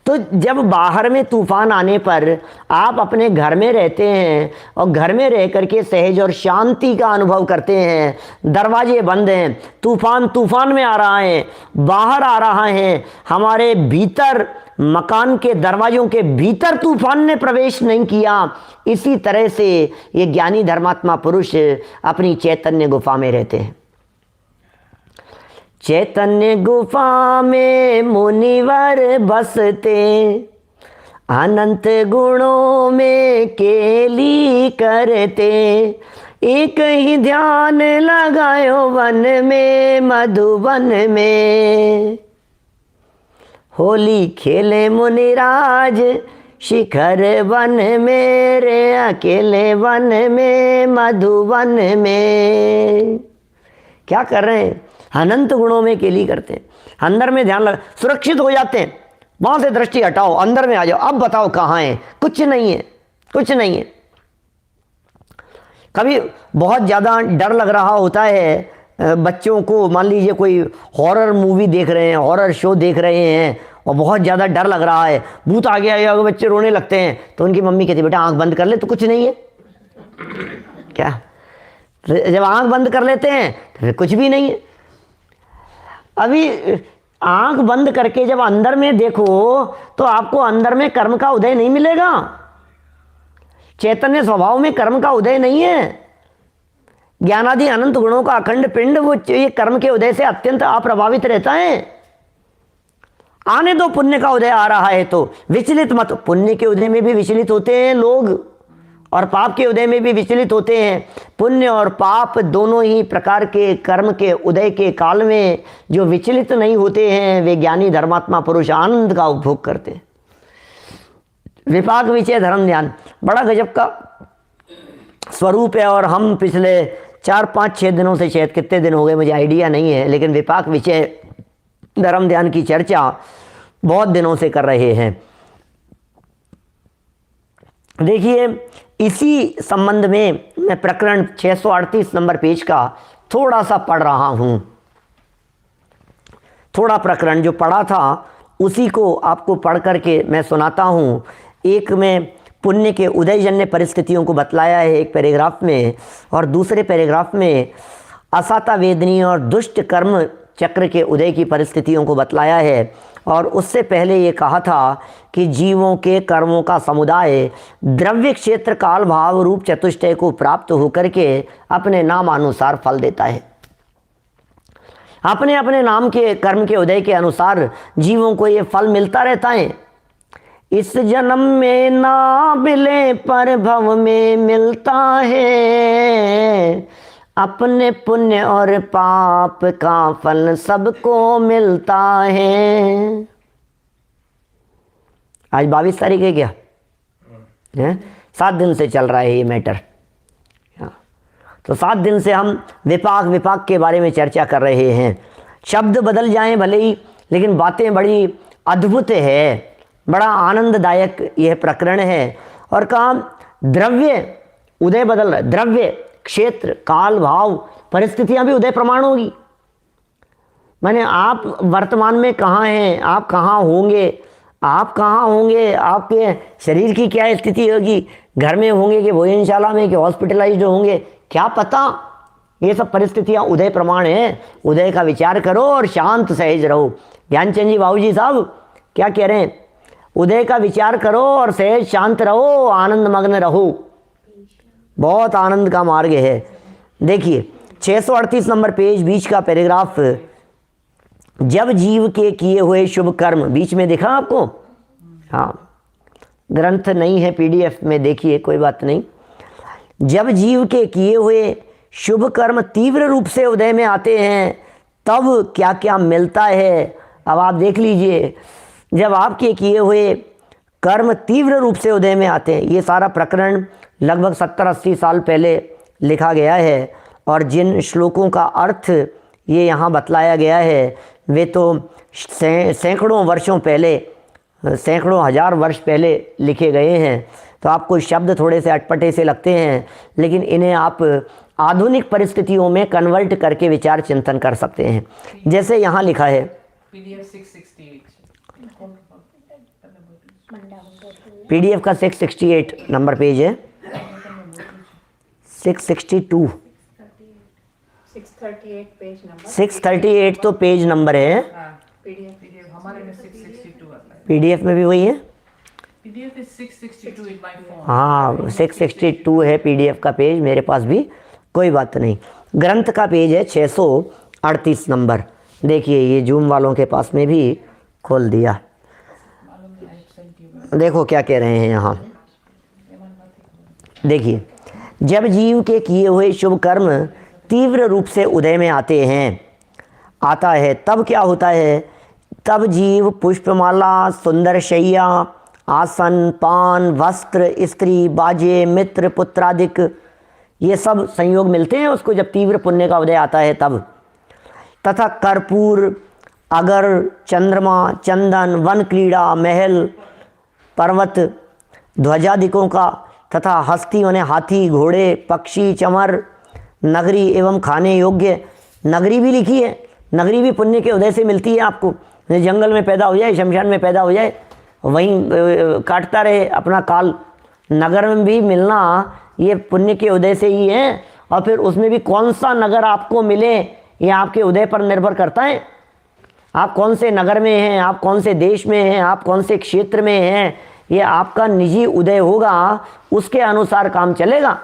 तो जब बाहर में तूफान आने पर आप अपने घर में रहते हैं और घर में रह करके सहज और शांति का अनुभव करते हैं, दरवाजे बंद हैं, तूफान में आ रहा है, बाहर आ रहा है, हमारे भीतर मकान के दरवाजों के भीतर तूफान ने प्रवेश नहीं किया। इसी तरह से ये ज्ञानी धर्मात्मा पुरुष अपनी चैतन्य गुफा में रहते हैं। चैतन्य गुफा में मुनिवर बसते, अनंत गुणों में केली करते, एक ही ध्यान लगायो वन में मधुबन में, होली खेले मुनिराज शिखर वन में रे अकेले वन में मधुबन में। क्या कर रहे हैं? अनंत गुणों में केली करते हैं, अंदर में ध्यान लगा, सुरक्षित हो जाते हैं। वहाँ से दृष्टि हटाओ, अंदर में आ जाओ, अब बताओ कहाँ है? कुछ नहीं है, कुछ नहीं है। कभी बहुत ज़्यादा डर लग रहा होता है बच्चों को, मान लीजिए कोई हॉरर मूवी देख रहे हैं, हॉरर शो देख रहे हैं और बहुत ज़्यादा डर लग रहा है, भूत आ गया, बच्चे रोने लगते हैं, तो उनकी मम्मी कहती बेटा आंख बंद कर ले, तो कुछ नहीं है। क्या? जब आंख बंद कर लेते हैं तो फिर कुछ भी नहीं है। अभी आंख बंद करके जब अंदर में देखो तो आपको अंदर में कर्म का उदय नहीं मिलेगा। चैतन्य स्वभाव में कर्म का उदय नहीं है। ज्ञानादि अनंत गुणों का अखंड पिंड वो ये कर्म के उदय से अत्यंत अप्रभावित रहता है। आने दो, पुण्य का उदय आ रहा है तो विचलित मत। पुण्य के उदय में भी विचलित होते हैं लोग और पाप के उदय में भी विचलित होते हैं। पुण्य और पाप दोनों ही प्रकार के कर्म के उदय के काल में जो विचलित नहीं होते हैं वे ज्ञानी धर्मात्मा पुरुष आनंद का उपभोग करते हैं। विपाक विचय धर्म ध्यान बड़ा गजब का स्वरूप है। और हम पिछले 4, 5, 6 दिनों से, शायद कितने दिन हो गए मुझे आइडिया नहीं है, लेकिन विपाक विचय धर्म ध्यान की चर्चा बहुत दिनों से कर रहे हैं। देखिए इसी संबंध में मैं प्रकरण 638 नंबर पेज का थोड़ा सा पढ़ रहा हूँ। थोड़ा प्रकरण जो पढ़ा था उसी को आपको पढ़ करके मैं सुनाता हूँ। एक में पुण्य के उदयजन्य परिस्थितियों को बतलाया है एक पैराग्राफ में, और दूसरे पैराग्राफ में असाता वेदनी और दुष्ट कर्म चक्र के उदय की परिस्थितियों को बतलाया है। और उससे पहले ये कहा था कि जीवों के कर्मों का समुदाय द्रव्य क्षेत्र काल भाव रूप चतुष्टय को प्राप्त होकर के अपने नामानुसार फल देता है। अपने अपने नाम के कर्म के उदय के अनुसार जीवों को ये फल मिलता रहता है। इस जन्म में ना मिले पर भव में मिलता है, अपने पुण्य और पाप का फल सबको मिलता है। आज 22 तारीख है क्या है? 7 दिन से चल रहा है ये मैटर। तो 7 दिन से हम विपाक के बारे में चर्चा कर रहे हैं। शब्द बदल जाएं भले ही, लेकिन बातें बड़ी अद्भुत है, बड़ा आनंददायक यह प्रकरण है। और कहा द्रव्य उदय बदल रहा है, द्रव्य क्षेत्र काल भाव परिस्थितियां भी उदय प्रमाण होगी। माने आप वर्तमान में कहाँ हैं, आप कहाँ होंगे, आप कहाँ होंगे, आपके शरीर की क्या स्थिति होगी, घर में होंगे कि भोजनशाला में कि हॉस्पिटलाइज्ड होंगे, क्या पता। ये सब परिस्थितियां उदय प्रमाण है। उदय का विचार करो और शांत सहज रहो। ज्ञानचंद जी बाबूजी साहब क्या कह रहे हैं? उदय का विचार करो और सहज शांत रहो, आनंद मग्न रहो। बहुत आनंद का मार्ग है। देखिए 638 नंबर पेज, बीच का पैराग्राफ, जब जीव के किए हुए शुभ कर्म, बीच में दिखा आपको? हाँ, ग्रंथ नहीं है पीडीएफ में, देखिए कोई बात नहीं। जब जीव के किए हुए शुभ कर्म तीव्र रूप से उदय में आते हैं तब क्या क्या मिलता है। अब आप देख लीजिए, जब आपके किए हुए कर्म तीव्र रूप से उदय में आते हैं, ये सारा प्रकरण लगभग 70-80 साल पहले लिखा गया है। और जिन श्लोकों का अर्थ ये यहाँ बतलाया गया है वे तो सैकड़ों वर्षों पहले, सैकड़ों हजार वर्ष पहले लिखे गए हैं। तो आपको शब्द थोड़े से अटपटे से लगते हैं, लेकिन इन्हें आप आधुनिक परिस्थितियों में कन्वर्ट करके विचार चिंतन कर सकते हैं। जैसे यहाँ लिखा है PDF 668 पीडीएफ का 668 नंबर पेज है, 662 638 पेज नंबर, 638 तो पेज नंबर है। PDF हमारे में 662 आता है। पीडीएफ में भी वही है। PDF is 662 in my phone। हाँ 662 है पीडीएफ का पेज, मेरे पास भी, कोई बात नहीं। ग्रंथ का पेज है 638 नंबर। देखिए ये जूम वालों के पास में भी खोल दिया। देखो क्या कह रहे हैं यहाँ, देखिए जब जीव के किए हुए शुभ कर्म तीव्र रूप से उदय में आता है तब क्या होता है? तब जीव पुष्पमाला, सुंदर शैया, आसन, पान, वस्त्र, स्त्री, बाजे, मित्र, पुत्रादिक, ये सब संयोग मिलते हैं उसको जब तीव्र पुण्य का उदय आता है तब। तथा कर्पूर, अगर, चंद्रमा, चंदन, वन क्रीड़ा, महल, पर्वत, ध्वजादिकों का, तथा हस्ती माने हाथी, घोड़े, पक्षी, चमर, नगरी एवं खाने योग्य, नगरी भी लिखी है। नगरी भी पुण्य के उदय से मिलती है आपको। जंगल में पैदा हो जाए, शमशान में पैदा हो जाए, वहीं काटता रहे अपना काल, नगर में भी मिलना ये पुण्य के उदय से ही है। और फिर उसमें भी कौन सा नगर आपको मिले ये आपके उदय पर निर्भर करता है। आप कौन से नगर में हैं, आप कौन से देश में हैं, आप कौन से क्षेत्र में हैं, ये आपका निजी उदय होगा, उसके अनुसार काम चलेगा।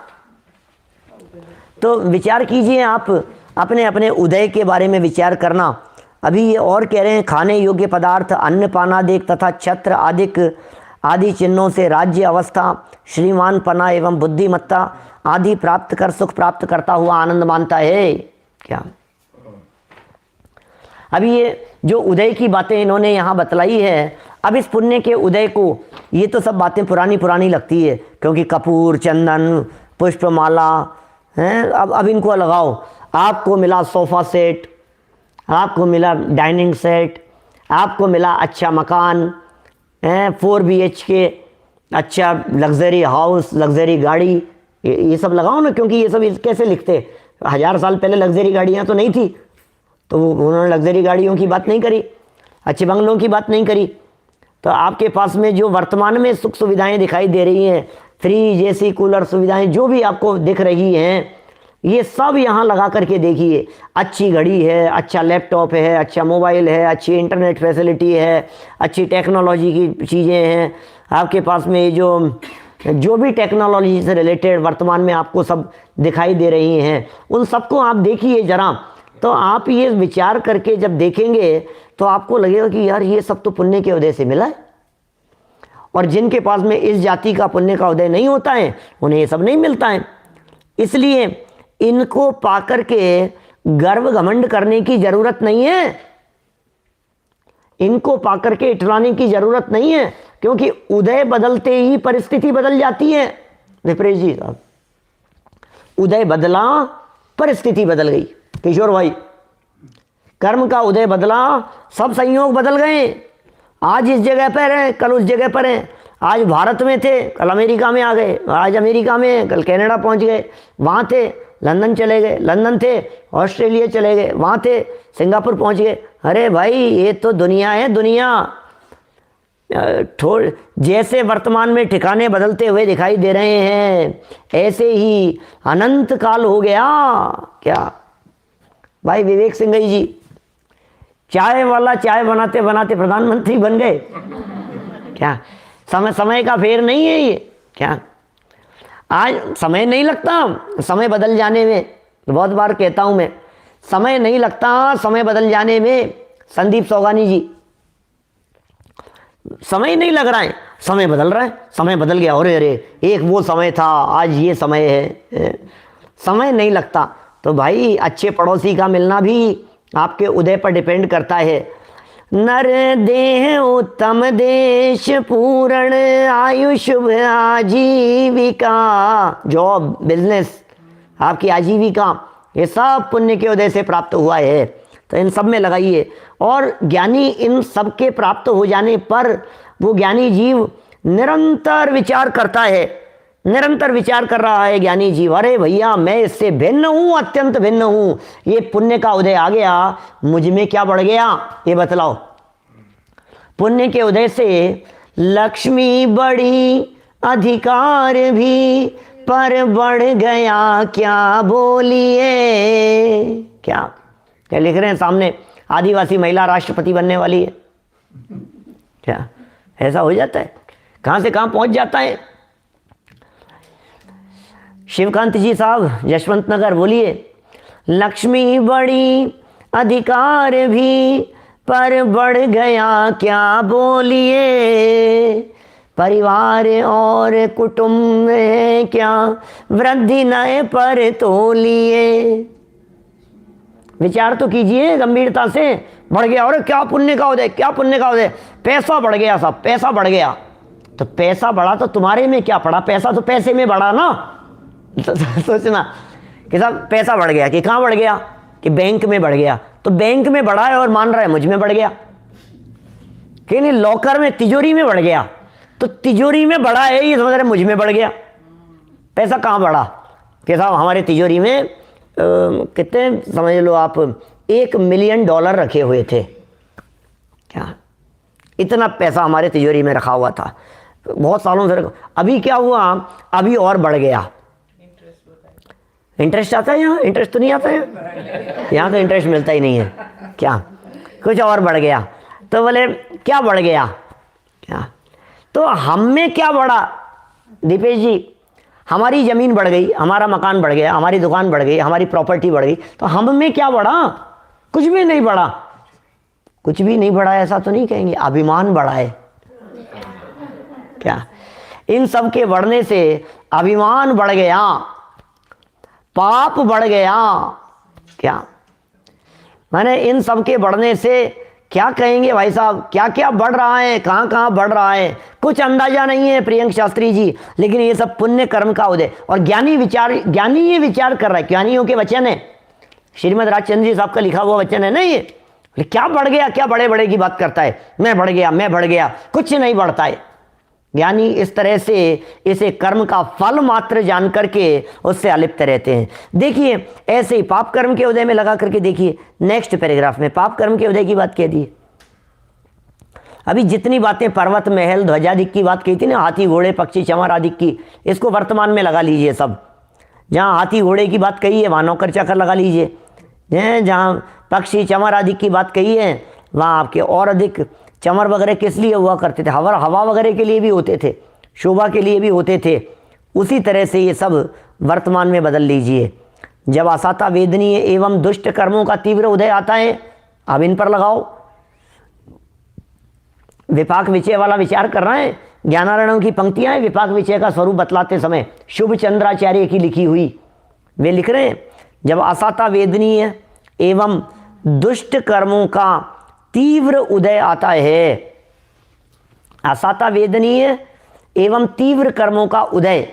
तो विचार कीजिए आप अपने अपने उदय के बारे में विचार करना। अभी ये और कह रहे हैं खाने योग्य पदार्थ, अन्न पानादिक तथा छत्र आदिक आदि चिन्हों से राज्य अवस्था, श्रीमान पना एवं बुद्धिमत्ता आदि प्राप्त कर सुख प्राप्त करता हुआ आनंद मानता है। क्या अभी ये जो उदय की बातें इन्होंने यहाँ बतलाई है, अब इस पुण्य के उदय को, ये तो सब बातें पुरानी पुरानी लगती है क्योंकि कपूर, चंदन, पुष्पमाला हैं। अब इनको लगाओ, आपको मिला सोफ़ा सेट, आपको मिला डाइनिंग सेट, आपको मिला अच्छा मकान, 4 BHK, अच्छा लग्जरी हाउस, लग्जरी गाड़ी, ये सब लगाओ ना। क्योंकि ये सब कैसे लिखते, 1000 साल पहले लग्जरी गाड़ियाँ तो नहीं थी, तो उन्होंने लग्जरी गाड़ियों की बात नहीं करी, अच्छे बंगलों की बात नहीं करी। तो आपके पास में जो वर्तमान में सुख सुविधाएं दिखाई दे रही हैं, फ्रिज, AC, कूलर सुविधाएं जो भी आपको दिख रही हैं, ये सब यहाँ लगा करके देखिए। अच्छी घड़ी है, अच्छा लैपटॉप है, अच्छा मोबाइल है, अच्छी इंटरनेट फैसिलिटी है, अच्छी टेक्नोलॉजी की चीज़ें हैं आपके पास में। जो भी टेक्नोलॉजी से रिलेटेड वर्तमान में आपको सब दिखाई दे रही हैं, उन सबको आप देखिए ज़रा। तो आप ये विचार करके जब देखेंगे तो आपको लगेगा कि यार ये सब तो पुण्य के उदय से मिला है। और जिनके पास में इस जाति का पुण्य का उदय नहीं होता है, उन्हें ये सब नहीं मिलता है। इसलिए इनको पाकर के गर्व घमंड करने की जरूरत नहीं है, इनको पाकर के इतराने की जरूरत नहीं है, क्योंकि उदय बदलते ही परिस्थिति बदल जाती है। विपरेश जी साहब, उदय बदला, परिस्थिति बदल गई। किशोर भाई, कर्म का उदय बदला, सब संयोग बदल गए। आज इस जगह पर हैं, कल उस जगह पर हैं। आज भारत में थे, कल अमेरिका में आ गए। आज अमेरिका में, कल कनाडा पहुंच गए। वहाँ थे, लंदन चले गए। लंदन थे, ऑस्ट्रेलिया चले गए। वहाँ थे, सिंगापुर पहुंच गए। अरे भाई, ये तो दुनिया है, दुनिया। जैसे वर्तमान में ठिकाने बदलते हुए दिखाई दे रहे हैं, ऐसे ही अनंत काल हो गया। क्या भाई विवेक सिंह जी, चाय वाला चाय बनाते बनाते प्रधानमंत्री बन गए क्या? समय का फेर नहीं है ये क्या? आज समय नहीं लगता समय बदल जाने में। बहुत बार कहता हूं मैं, समय नहीं लगता समय बदल जाने में। संदीप सोगानी जी, समय नहीं लग रहा है, समय बदल रहा है। समय बदल गया, अरे अरे एक वो समय था, आज ये समय है। समय नहीं लगता। तो भाई अच्छे पड़ोसी का मिलना भी आपके उदय पर डिपेंड करता है। नर देह उत्तम देश पूर्ण आयुष आजीविका, जॉब, बिजनेस, आपकी आजीविका, ये सब पुण्य के उदय से प्राप्त हुआ है। तो इन सब में लगाइए। और ज्ञानी इन सब के प्राप्त हो जाने पर वो ज्ञानी जीव निरंतर विचार करता है, निरंतर विचार कर रहा है ज्ञानी जीव। अरे भैया, मैं इससे भिन्न हूं, अत्यंत भिन्न हूं। ये पुण्य का उदय आ गया, मुझ में क्या बढ़ गया ये बतलाओ। पुण्य के उदय से लक्ष्मी बढ़ी, अधिकार भी, पर बढ़ गया क्या बोलिए। क्या क्या लिख रहे हैं सामने? आदिवासी महिला राष्ट्रपति बनने वाली है क्या? ऐसा हो जाता है, कहां से कहां पहुंच जाता है। शिवकांत जी साहब, यशवंत नगर, बोलिए। लक्ष्मी बड़ी, अधिकार भी, पर बढ़ गया क्या बोलिए। परिवार और कुटुंब में क्या वृद्धि नए पर तोलिए। विचार तो कीजिए गंभीरता से। बढ़ गया, और क्या पुण्य का उदय, क्या पुण्य का उदय। पैसा बढ़ गया, सब पैसा बढ़ गया। तो पैसा बढ़ा तो तुम्हारे में क्या पड़ा? पैसा तो पैसे में बढ़ा ना। सोचना कि साहब पैसा बढ़ गया, कि कहाँ बढ़ गया? कि बैंक में बढ़ गया। तो बैंक में बढ़ा है और मान रहा है मुझ में बढ़ गया। कि नहीं, लॉकर में, तिजोरी में बढ़ गया। तो तिजोरी में बढ़ा है, ये समझ रहे मुझ में बढ़ गया। पैसा कहाँ बढ़ा? कि साहब हमारे तिजोरी में कितने, समझ लो आप, $1 मिलियन रखे हुए थे। क्या? इतना पैसा हमारे तिजोरी में रखा हुआ था, बहुत सालों से। अभी क्या हुआ? अभी और बढ़ गया। इंटरेस्ट आता है यहाँ? इंटरेस्ट तो नहीं आता है यहाँ, तो इंटरेस्ट मिलता ही नहीं है। क्या? कुछ और बढ़ गया। तो बोले क्या बढ़ गया? क्या? तो हम में क्या बढ़ा दीपेश जी? हमारी ज़मीन बढ़ गई, हमारा मकान बढ़ गया, हमारी दुकान बढ़ गई, हमारी प्रॉपर्टी बढ़ गई। तो हम में क्या बढ़ा? कुछ भी नहीं बढ़ा। कुछ भी नहीं बढ़ा ऐसा तो नहीं कहेंगे, अभिमान बढ़ा है। क्या? इन सब के बढ़ने से अभिमान बढ़ गया, पाप बढ़ गया। क्या माने? इन सब के बढ़ने से क्या कहेंगे भाई साहब, क्या क्या बढ़ रहा है, कहाँ कहाँ बढ़ रहा है, कुछ अंदाजा नहीं है प्रियंक शास्त्री जी। लेकिन ये सब पुण्य कर्म का उदय। और ज्ञानी ये विचार कर रहा है। ज्ञानियों के वचन है, श्रीमद राजचंद्र जी साहब का लिखा हुआ वचन है ना ये। क्या बढ़ गया, क्या बड़े बड़े की बात करता है, मैं बढ़ गया, मैं बढ़ गया। कुछ नहीं बढ़ता है। ज्ञानी इस तरह से इसे कर्म का फल मात्र जान करके उससे अलिप्त रहते हैं। देखिए ऐसे ही पाप कर्म के उदय में लगा करके देखिए, नेक्स्ट पैराग्राफ में पाप कर्म के उदय की बात कह दी। अभी जितनी बातें पर्वत, महल, ध्वजादिक की बात कही थी ना, हाथी, घोड़े, पक्षी, चंवर आदि की, इसको वर्तमान में लगा लीजिए सब। जहाँ हाथी घोड़े की बात कही है वहाँ नौकर चाकर लगा लीजिए, जहाँ पक्षी चमर आदि की बात कही है वहाँ आपके और अधिक चमर वगैरह किस लिए हुआ करते थे, हवा वगैरह के लिए भी होते थे, शोभा के लिए भी होते थे। उसी तरह से ये सब वर्तमान में बदल लीजिए। जब असाता वेदनीय एवं दुष्ट कर्मों का तीव्र उदय आता है, अब इन पर लगाओ। विपाक विचय वाला विचार कर रहे हैं। ज्ञानारणों की पंक्तियां हैं विपाक विचय का स्वरूप बतलाते समय शुभ चंद्राचार्य की लिखी हुई। वे लिख रहे हैं जब असाता वेदनीय एवं दुष्ट कर्मों का तीव्र उदय आता है, असाता वेदनीय एवं तीव्र कर्मों का उदय।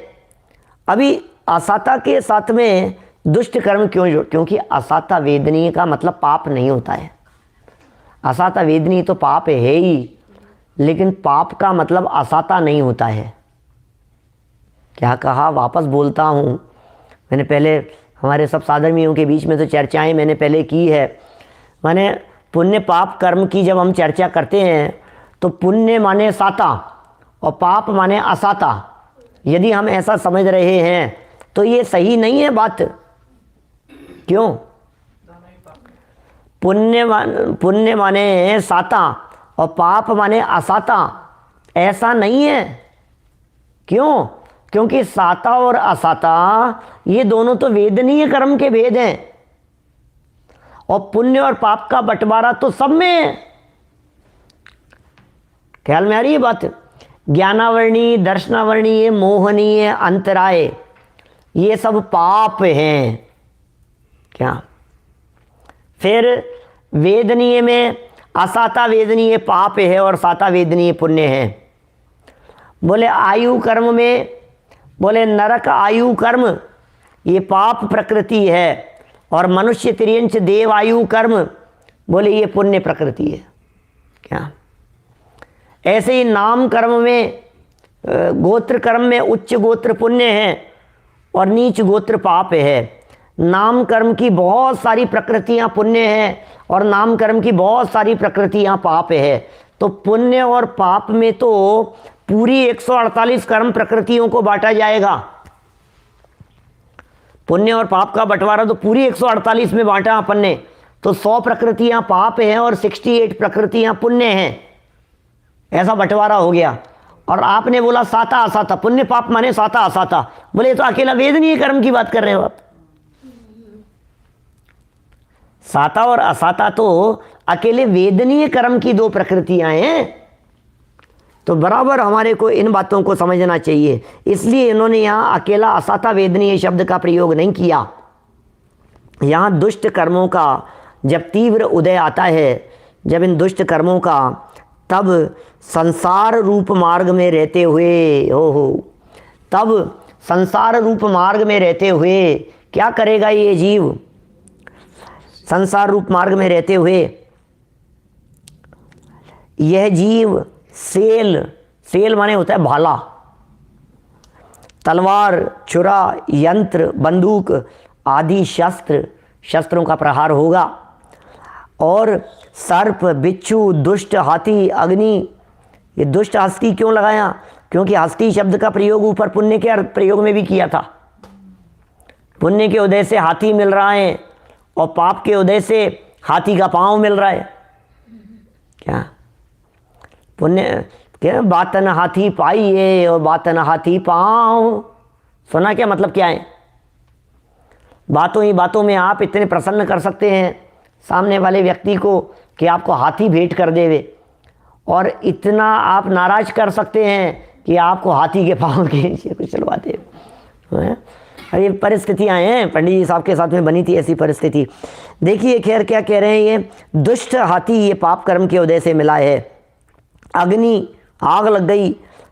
अभी असाता के साथ में दुष्ट कर्म क्यों जोड़, क्योंकि असाता वेदनीय का मतलब पाप नहीं होता है। असाता वेदनीय तो पाप है ही, लेकिन पाप का मतलब असाता नहीं होता है। क्या कहा, वापस बोलता हूँ। मैंने पहले हमारे सब साधर्मियों के बीच में तो चर्चाएं मैंने पहले की है। माने पुण्य पाप कर्म की जब हम चर्चा करते हैं तो पुण्य माने साता और पाप माने असाता। यदि हम ऐसा समझ रहे हैं तो ये सही नहीं है बात। क्यों? पुण्य माने साता और पाप माने असाता, ऐसा नहीं है। क्यों? क्योंकि साता और असाता ये दोनों तो वेदनीय कर्म के भेद हैं, और पुण्य और पाप का बंटवारा तो सब में है। ख्याल में आ रही है बात? ज्ञानावर्णीय, दर्शनावर्णीय, मोहनीय, अंतराय, ये सब पाप हैं। क्या? फिर वेदनीय में असाता वेदनीय पाप है और साता वेदनीय पुण्य है। बोले आयु कर्म में, बोले नरक आयु कर्म ये पाप प्रकृति है, और मनुष्य तिर्यंच देव आयु कर्म बोले ये पुण्य प्रकृति है। क्या? ऐसे ही नाम कर्म में, गोत्र कर्म में उच्च गोत्र पुण्य है और नीच गोत्र पाप है। नाम कर्म की बहुत सारी प्रकृतियां पुण्य है और नाम कर्म की बहुत सारी प्रकृतियां पाप है। तो पुण्य और पाप में तो पूरी 148 कर्म प्रकृतियों को बांटा जाएगा। पुण्य और पाप का बंटवारा तो पूरी 148 में बांटा अपन ने, तो 100 प्रकृतियां पाप हैं और 68 प्रकृतियां पुण्य हैं, ऐसा बंटवारा हो गया। और आपने बोला साता असाता, पुण्य पाप माने साता असाता, बोले तो अकेला वेदनीय कर्म की बात कर रहे हो आप। साता और असाता तो अकेले वेदनीय कर्म की दो प्रकृतियां हैं। तो बराबर हमारे को इन बातों को समझना चाहिए। इसलिए इन्होंने यहाँ अकेला असाता वेदनीय शब्द का प्रयोग नहीं किया। यहाँ दुष्ट कर्मों का जब तीव्र उदय आता है, जब इन दुष्ट कर्मों का, तब संसार रूप मार्ग में रहते हुए, तब संसार रूप मार्ग में रहते हुए क्या करेगा ये जीव? संसार रूप मार्ग में रहते हुए यह जीव सेल माने होता है भाला, तलवार, छुरा, यंत्र, बंदूक आदि शस्त्रों का प्रहार होगा। और सर्प, बिच्छू, दुष्ट हाथी, अग्नि। ये दुष्ट हस्ती क्यों लगाया? क्योंकि हस्ती शब्द का प्रयोग ऊपर पुण्य के प्रयोग में भी किया था। पुण्य के उदय से हाथी मिल रहा है और पाप के उदय से हाथी का पांव मिल रहा है। क्या? पुण्य क्या? बातन हाथी पाइए और बातन हाथी पांव। सुना क्या मतलब क्या है? बातों ही बातों में आप इतने प्रसन्न कर सकते हैं सामने वाले व्यक्ति को कि आपको हाथी भेंट कर देवे, और इतना आप नाराज कर सकते हैं कि आपको हाथी के पांव के नीचे कुछ चलवा दे। ये परिस्थितियां हैं, पंडित जी साहब के साथ में बनी थी ऐसी परिस्थिति। देखिए खैर क्या कह रहे हैं, ये दुष्ट हाथी ये पाप कर्म के उदय से मिला है। अग्नि, आग लग गई।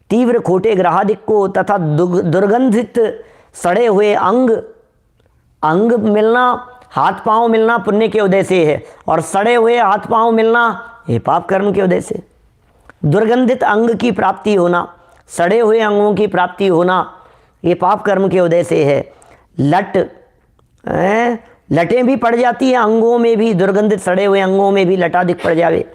तीव्र खोटे ग्रहादिक को तथा दुर्गंधित सड़े हुए अंग मिलना, हाथ पांव मिलना पुण्य के उदय से है, और सड़े हुए हाथ पांव मिलना ये पाप कर्म के उदय से। दुर्गंधित अंग की प्राप्ति होना, सड़े हुए अंगों की प्राप्ति होना ये पाप कर्म के उदय से है। लटें भी पड़ जाती हैं अंगों में भी, दुर्गंधित सड़े हुए अंगों में भी लटा दिख पड़ जावे।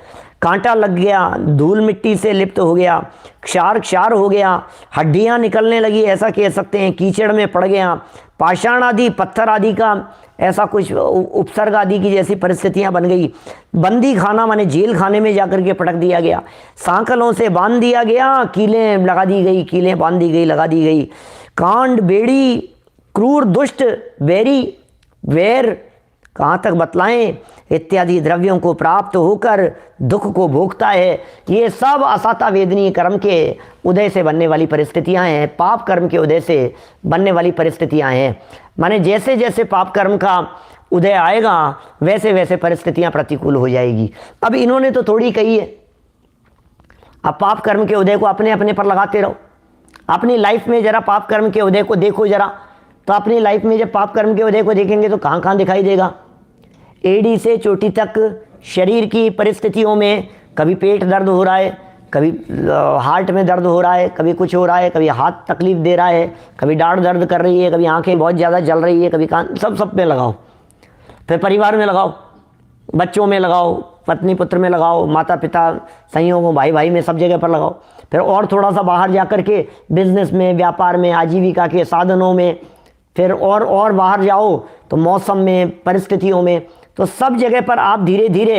कांटा लग गया, धूल मिट्टी से लिप्त हो गया, क्षार क्षार हो गया, हड्डियां निकलने लगी, ऐसा कह सकते हैं, कीचड़ में पड़ गया, पाषाण आदि पत्थर आदि का ऐसा कुछ उपसर्ग आदि की जैसी परिस्थितियां बन गई। बंदी खाना माने जेल खाने में जाकर के पटक दिया गया, सांकलों से बांध दिया गया, कीलें लगा दी गई, कीलें बांध दी गई, लगा दी गई। कांड बेड़ी क्रूर दुष्ट बैरी वैर कहाँ तक बतलाएं, इत्यादि द्रव्यों को प्राप्त होकर दुख को भोगता है। ये सब असाता वेदनीय कर्म के उदय से बनने वाली परिस्थितियां हैं, पाप कर्म के उदय से बनने वाली परिस्थितियां हैं। माने जैसे जैसे पाप कर्म का उदय आएगा वैसे वैसे परिस्थितियां प्रतिकूल हो जाएगी। अब इन्होंने तो थोड़ी कही है, अब पाप कर्म के उदय को अपने अपने पर लगाते रहो। अपनी लाइफ में जरा पाप कर्म के उदय को देखो जरा, तो अपनी लाइफ में जब पाप कर्म के उदय को देखेंगे तो कहाँ कहाँ दिखाई देगा। एड़ी से चोटी तक शरीर की परिस्थितियों में कभी पेट दर्द हो रहा है, कभी हार्ट में दर्द हो रहा है, कभी कुछ हो रहा है, कभी हाथ तकलीफ दे रहा है, कभी डांड दर्द कर रही है, कभी आंखें बहुत ज़्यादा जल रही है, कभी कान, सब में लगाओ। फिर परिवार में लगाओ, बच्चों में लगाओ, पत्नी पुत्र में लगाओ, माता पिता संयोगों भाई भाई में, सब जगह पर लगाओ। फिर और थोड़ा सा बाहर जा कर के बिजनेस में, व्यापार में, आजीविका के साधनों में, फिर और बाहर जाओ तो मौसम में, परिस्थितियों में, तो सब जगह पर आप धीरे धीरे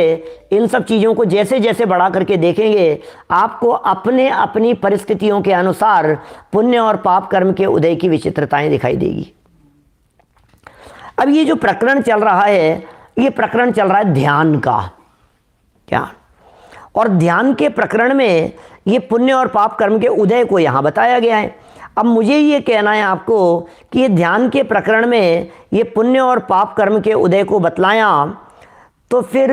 इन सब चीज़ों को जैसे जैसे बढ़ा करके देखेंगे, आपको अपने अपनी परिस्थितियों के अनुसार पुण्य और पाप कर्म के उदय की विचित्रताएं दिखाई देगी। अब ये जो प्रकरण चल रहा है, ये प्रकरण चल रहा है ध्यान का, क्या, और ध्यान के प्रकरण में ये पुण्य और पाप कर्म के उदय को यहाँ बताया गया है। अब मुझे ये कहना है आपको कि ये ध्यान के प्रकरण में ये पुण्य और पाप कर्म के उदय को बतलाया, तो फिर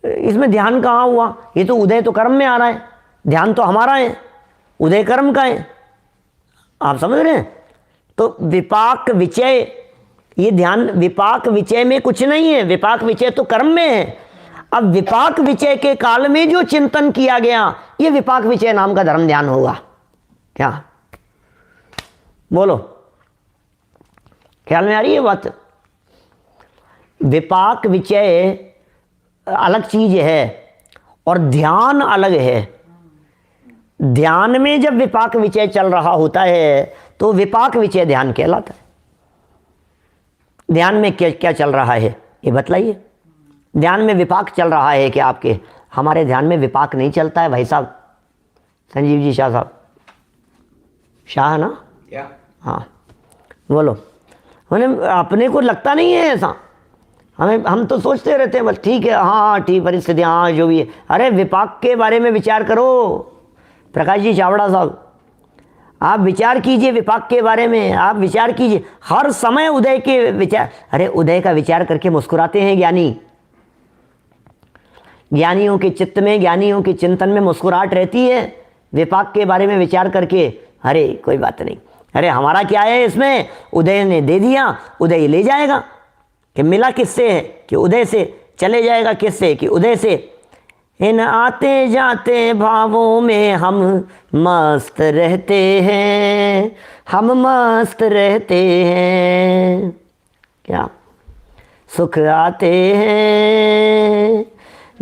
इसमें ध्यान कहाँ हुआ? ये तो उदय तो कर्म में आ रहा है, ध्यान तो हमारा है, उदय कर्म का है। आप समझ रहे हैं? तो विपाक विचय, ये ध्यान विपाक विचय में कुछ नहीं है, विपाक विचय तो कर्म में है। अब विपाक विचय के काल में जो चिंतन किया गया, ये विपाक विचय नाम का धर्म ध्यान होगा क्या? बोलो, ख्याल में आ रही है बात? विपाक विचय अलग चीज है और ध्यान अलग है। ध्यान में जब विपाक विचय चल रहा होता है तो विपाक विचय ध्यान कहलाता है। ध्यान में क्या क्या चल रहा है ये बतलाइए। ध्यान में विपाक चल रहा है कि आपके? हमारे ध्यान में विपाक नहीं चलता है भाई साहब। संजीव जी शाह साहब, शाह ना? हाँ बोलो। अपने को लगता नहीं है ऐसा, हम तो सोचते रहते हैं बस ठीक है, हाँ ठीक परिस्थिति, हाँ जो भी है। अरे विपाक के बारे में विचार करो प्रकाश जी चावड़ा साहब, आप विचार कीजिए विपाक के बारे में, आप विचार कीजिए हर समय उदय के विचार। अरे उदय का विचार करके मुस्कुराते हैं ज्ञानी, ज्ञानियों के चित्त में, ज्ञानियों के चिंतन में मुस्कुराहट रहती है विपाक के बारे में विचार करके। अरे कोई बात नहीं, अरे हमारा क्या है इसमें, उदय ने दे दिया, उदय ले जाएगा। कि मिला किससे है? कि उदय से। चले जाएगा किससे? कि उदय से। इन आते जाते भावों में हम मस्त रहते हैं, हम मस्त रहते हैं। क्या? सुख आते हैं,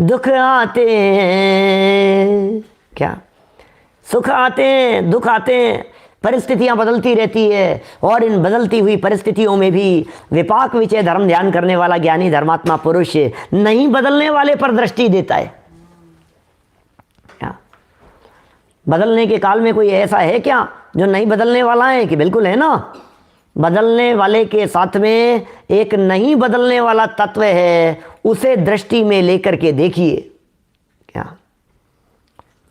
दुख आते हैं। क्या? सुख आते हैं, दुख आते हैं, परिस्थितियां बदलती रहती है, और इन बदलती हुई परिस्थितियों में भी विपाक विचय धर्म ध्यान करने वाला ज्ञानी धर्मात्मा पुरुष नहीं बदलने वाले पर दृष्टि देता है। क्या? बदलने के काल में कोई ऐसा है क्या जो नहीं बदलने वाला है? कि बिल्कुल है ना। बदलने वाले के साथ में एक नहीं बदलने वाला तत्व है, उसे दृष्टि में लेकर के देखिए। क्या?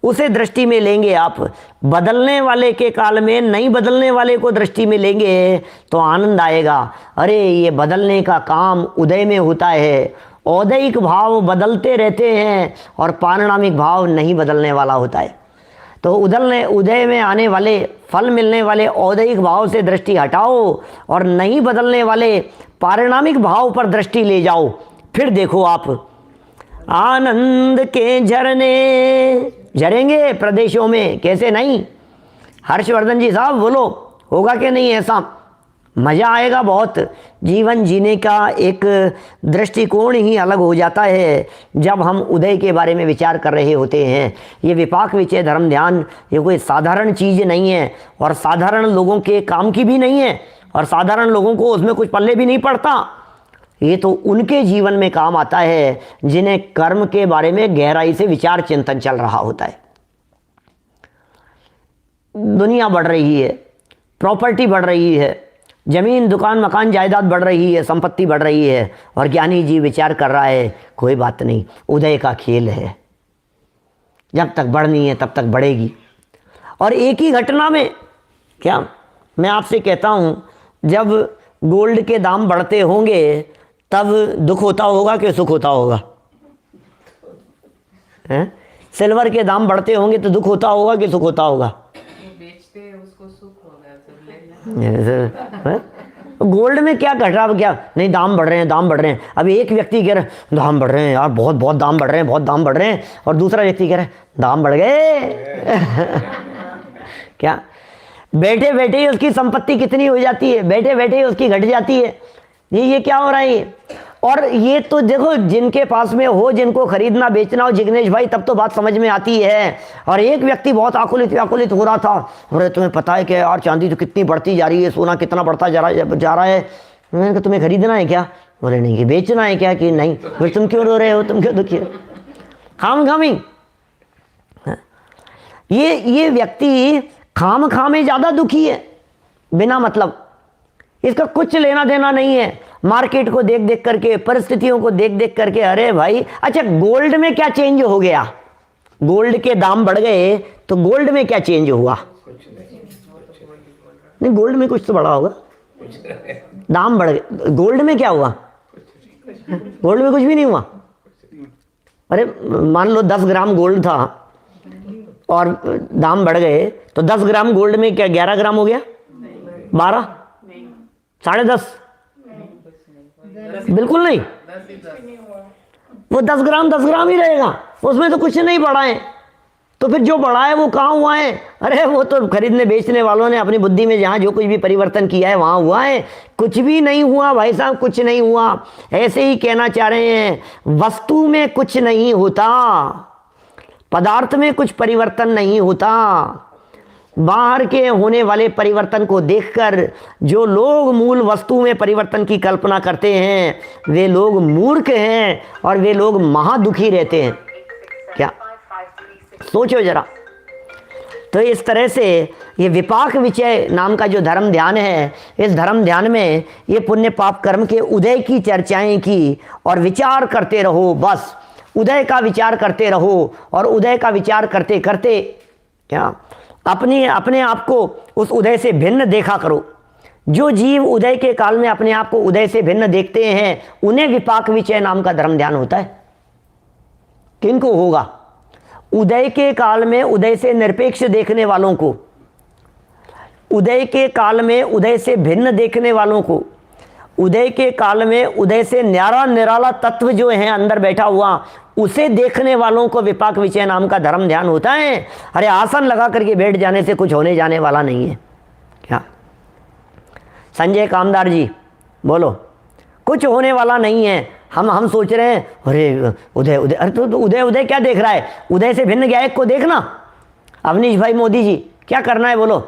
उसे दृष्टि में लेंगे आप। बदलने वाले के काल में नहीं बदलने वाले को दृष्टि में लेंगे तो आनंद आएगा। अरे ये बदलने का काम उदय में होता है, औदैहिक भाव बदलते रहते हैं और पारिणामिक भाव नहीं बदलने वाला होता है। तो उदय में आने वाले फल मिलने वाले औदैहिक भाव से दृष्टि हटाओ और नहीं बदलने वाले पारिणामिक भाव पर दृष्टि ले जाओ। फिर देखो आप आनंद के झरने झरेंगे प्रदेशों में। कैसे नहीं? हर्षवर्धन जी साहब बोलो, होगा कि नहीं ऐसा? मज़ा आएगा बहुत। जीवन जीने का एक दृष्टिकोण ही अलग हो जाता है जब हम उदय के बारे में विचार कर रहे होते हैं। ये विपाक विचय धर्म ध्यान ये कोई साधारण चीज़ नहीं है और साधारण लोगों के काम की भी नहीं है और साधारण लोगों को उसमें कुछ पल्ले भी नहीं पड़ता। ये तो उनके जीवन में काम आता है जिन्हें कर्म के बारे में गहराई से विचार चिंतन चल रहा होता है। दुनिया बढ़ रही है, प्रॉपर्टी बढ़ रही है, जमीन दुकान मकान जायदाद बढ़ रही है, संपत्ति बढ़ रही है और ज्ञानी जी विचार कर रहा है कोई बात नहीं, उदय का खेल है, जब तक बढ़नी है तब तक बढ़ेगी। और एक ही घटना में क्या मैं आपसे कहता हूँ, जब गोल्ड के दाम बढ़ते होंगे तब दुख होता होगा कि सुख होता होगा? सिल्वर के दाम बढ़ते होंगे तो दुख होता होगा कि सुख होता होगा? बेचते हैं उसको सुख होगा, जब लेना। गोल्ड में क्या घट रहा है? क्या नहीं, दाम बढ़ रहे हैं, दाम बढ़ रहे हैं। अभी एक व्यक्ति कह रहा है दाम बढ़ रहे हैं यार, बहुत बहुत दाम बढ़ रहे हैं, बहुत दाम बढ़ रहे हैं, और दूसरा व्यक्ति कह रहा है दाम बढ़ गए। क्या बैठे बैठे ही उसकी संपत्ति कितनी हो जाती है, बैठे बैठे ही उसकी घट जाती है। ये क्या हो रहा है ये? और ये तो देखो जिनके पास में हो, जिनको खरीदना बेचना हो जिग्नेश भाई, तब तो बात समझ में आती है। और एक व्यक्ति बहुत आकुलित व्याकुलित हो रहा था, अरे तुम्हें पता है कि यार चांदी तो कितनी बढ़ती जा रही है, सोना कितना बढ़ता जा रहा है। मैंने कहा तुम्हें खरीदना है क्या? बोले नहीं। कि बेचना है क्या? कि नहीं। फिर तुम क्यों रो रहे हो, तुम क्यों दुखी हो? खामी ये व्यक्ति खाम में ज़्यादा दुखी है बिना मतलब। इसका कुछ लेना देना नहीं है मार्केट को देख देख करके, परिस्थितियों को देख देख करके। अरे भाई अच्छा, गोल्ड में क्या चेंज हो गया? गोल्ड के दाम बढ़ गए तो गोल्ड में क्या चेंज हुआ? नहीं, गोल्ड में कुछ तो बढ़ा होगा, दाम बढ़ गए। गोल्ड में क्या हुआ? गोल्ड में कुछ भी नहीं हुआ। अरे मान लो 10 ग्राम गोल्ड था और दाम बढ़ गए तो 10 ग्राम गोल्ड में क्या 11 ग्राम हो गया? 12? 10.5? बिल्कुल नहीं। वो 10 ग्राम ही रहेगा, उसमें तो कुछ नहीं बढ़ा है। तो फिर जो बढ़ा है वो कहाँ हुआ है? अरे वो तो खरीदने बेचने वालों ने अपनी बुद्धि में जहाँ जो कुछ भी परिवर्तन किया है वहाँ हुआ है। कुछ भी नहीं हुआ भाई साहब, कुछ नहीं हुआ। ऐसे ही कहना चाह रहे हैं, वस्तु में कुछ नहीं होता, पदार्थ में कुछ परिवर्तन नहीं होता। बाहर के होने वाले परिवर्तन को देखकर जो लोग मूल वस्तु में परिवर्तन की कल्पना करते हैं वे लोग मूर्ख हैं और वे लोग महादुखी रहते हैं। क्या सोचो जरा। तो इस तरह से ये विपाक विचय नाम का जो धर्म ध्यान है, इस धर्म ध्यान में ये पुण्य पाप कर्म के उदय की चर्चाएं की और विचार करते रहो। बस उदय का विचार करते रहो और उदय का विचार करते करते क्या अपने आप को उस उदय से भिन्न देखा करो। जो जीव उदय के काल में अपने आप को उदय से भिन्न देखते हैं उन्हें विपाक विचय नाम का धर्म ध्यान होता है। किनको होगा? उदय के काल में उदय से निरपेक्ष देखने वालों को, उदय के काल में उदय से भिन्न देखने वालों को, उदय के काल में उदय से न्यारा निराला तत्व जो है अंदर बैठा हुआ उसे देखने वालों को विपाक विचय नाम का धर्म ध्यान होता है। अरे आसन लगा करके बैठ जाने से कुछ होने जाने वाला नहीं है। क्या संजय कामदार जी बोलो, कुछ होने वाला नहीं है। हम सोच रहे हैं अरे उदय उदय, अरे तो उदय उदय क्या देख रहा है? उदय से भिन्न गायक को देखना। अवनीश भाई मोदी जी क्या करना है बोलो,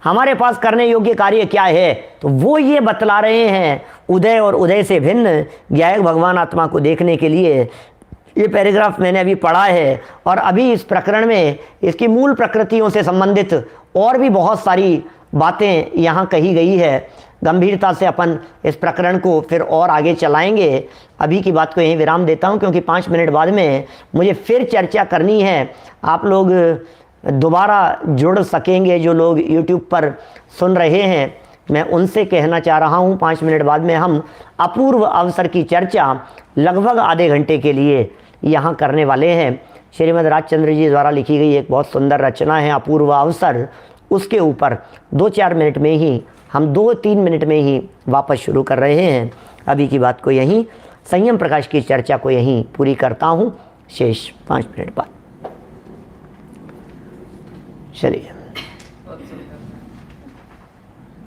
हमारे पास करने योग्य कार्य क्या है? तो वो ये बतला रहे हैं उदय और उदय से भिन्न गायक भगवान आत्मा को देखने के लिए। ये पैराग्राफ मैंने अभी पढ़ा है और अभी इस प्रकरण में इसकी मूल प्रकृतियों से संबंधित और भी बहुत सारी बातें यहाँ कही गई है। गंभीरता से अपन इस प्रकरण को फिर और आगे चलाएंगे। अभी की बात को यहीं विराम देता हूँ क्योंकि 5 मिनट बाद में मुझे फिर चर्चा करनी है। आप लोग दोबारा जुड़ सकेंगे जो लोग YouTube पर सुन रहे हैं, मैं उनसे कहना चाह रहा हूँ 5 मिनट बाद में हम अपूर्व अवसर की चर्चा लगभग आधे घंटे के लिए यहाँ करने वाले हैं। श्रीमद् राजचंद्र जी द्वारा लिखी गई एक बहुत सुंदर रचना है अपूर्व अवसर, उसके ऊपर 2-4 मिनट में ही हम 2-3 मिनट में ही वापस शुरू कर रहे हैं। अभी की बात को यहीं संयम प्रकाश की चर्चा को यहीं पूरी करता हूँ, शेष 5 मिनट बाद। चलिए।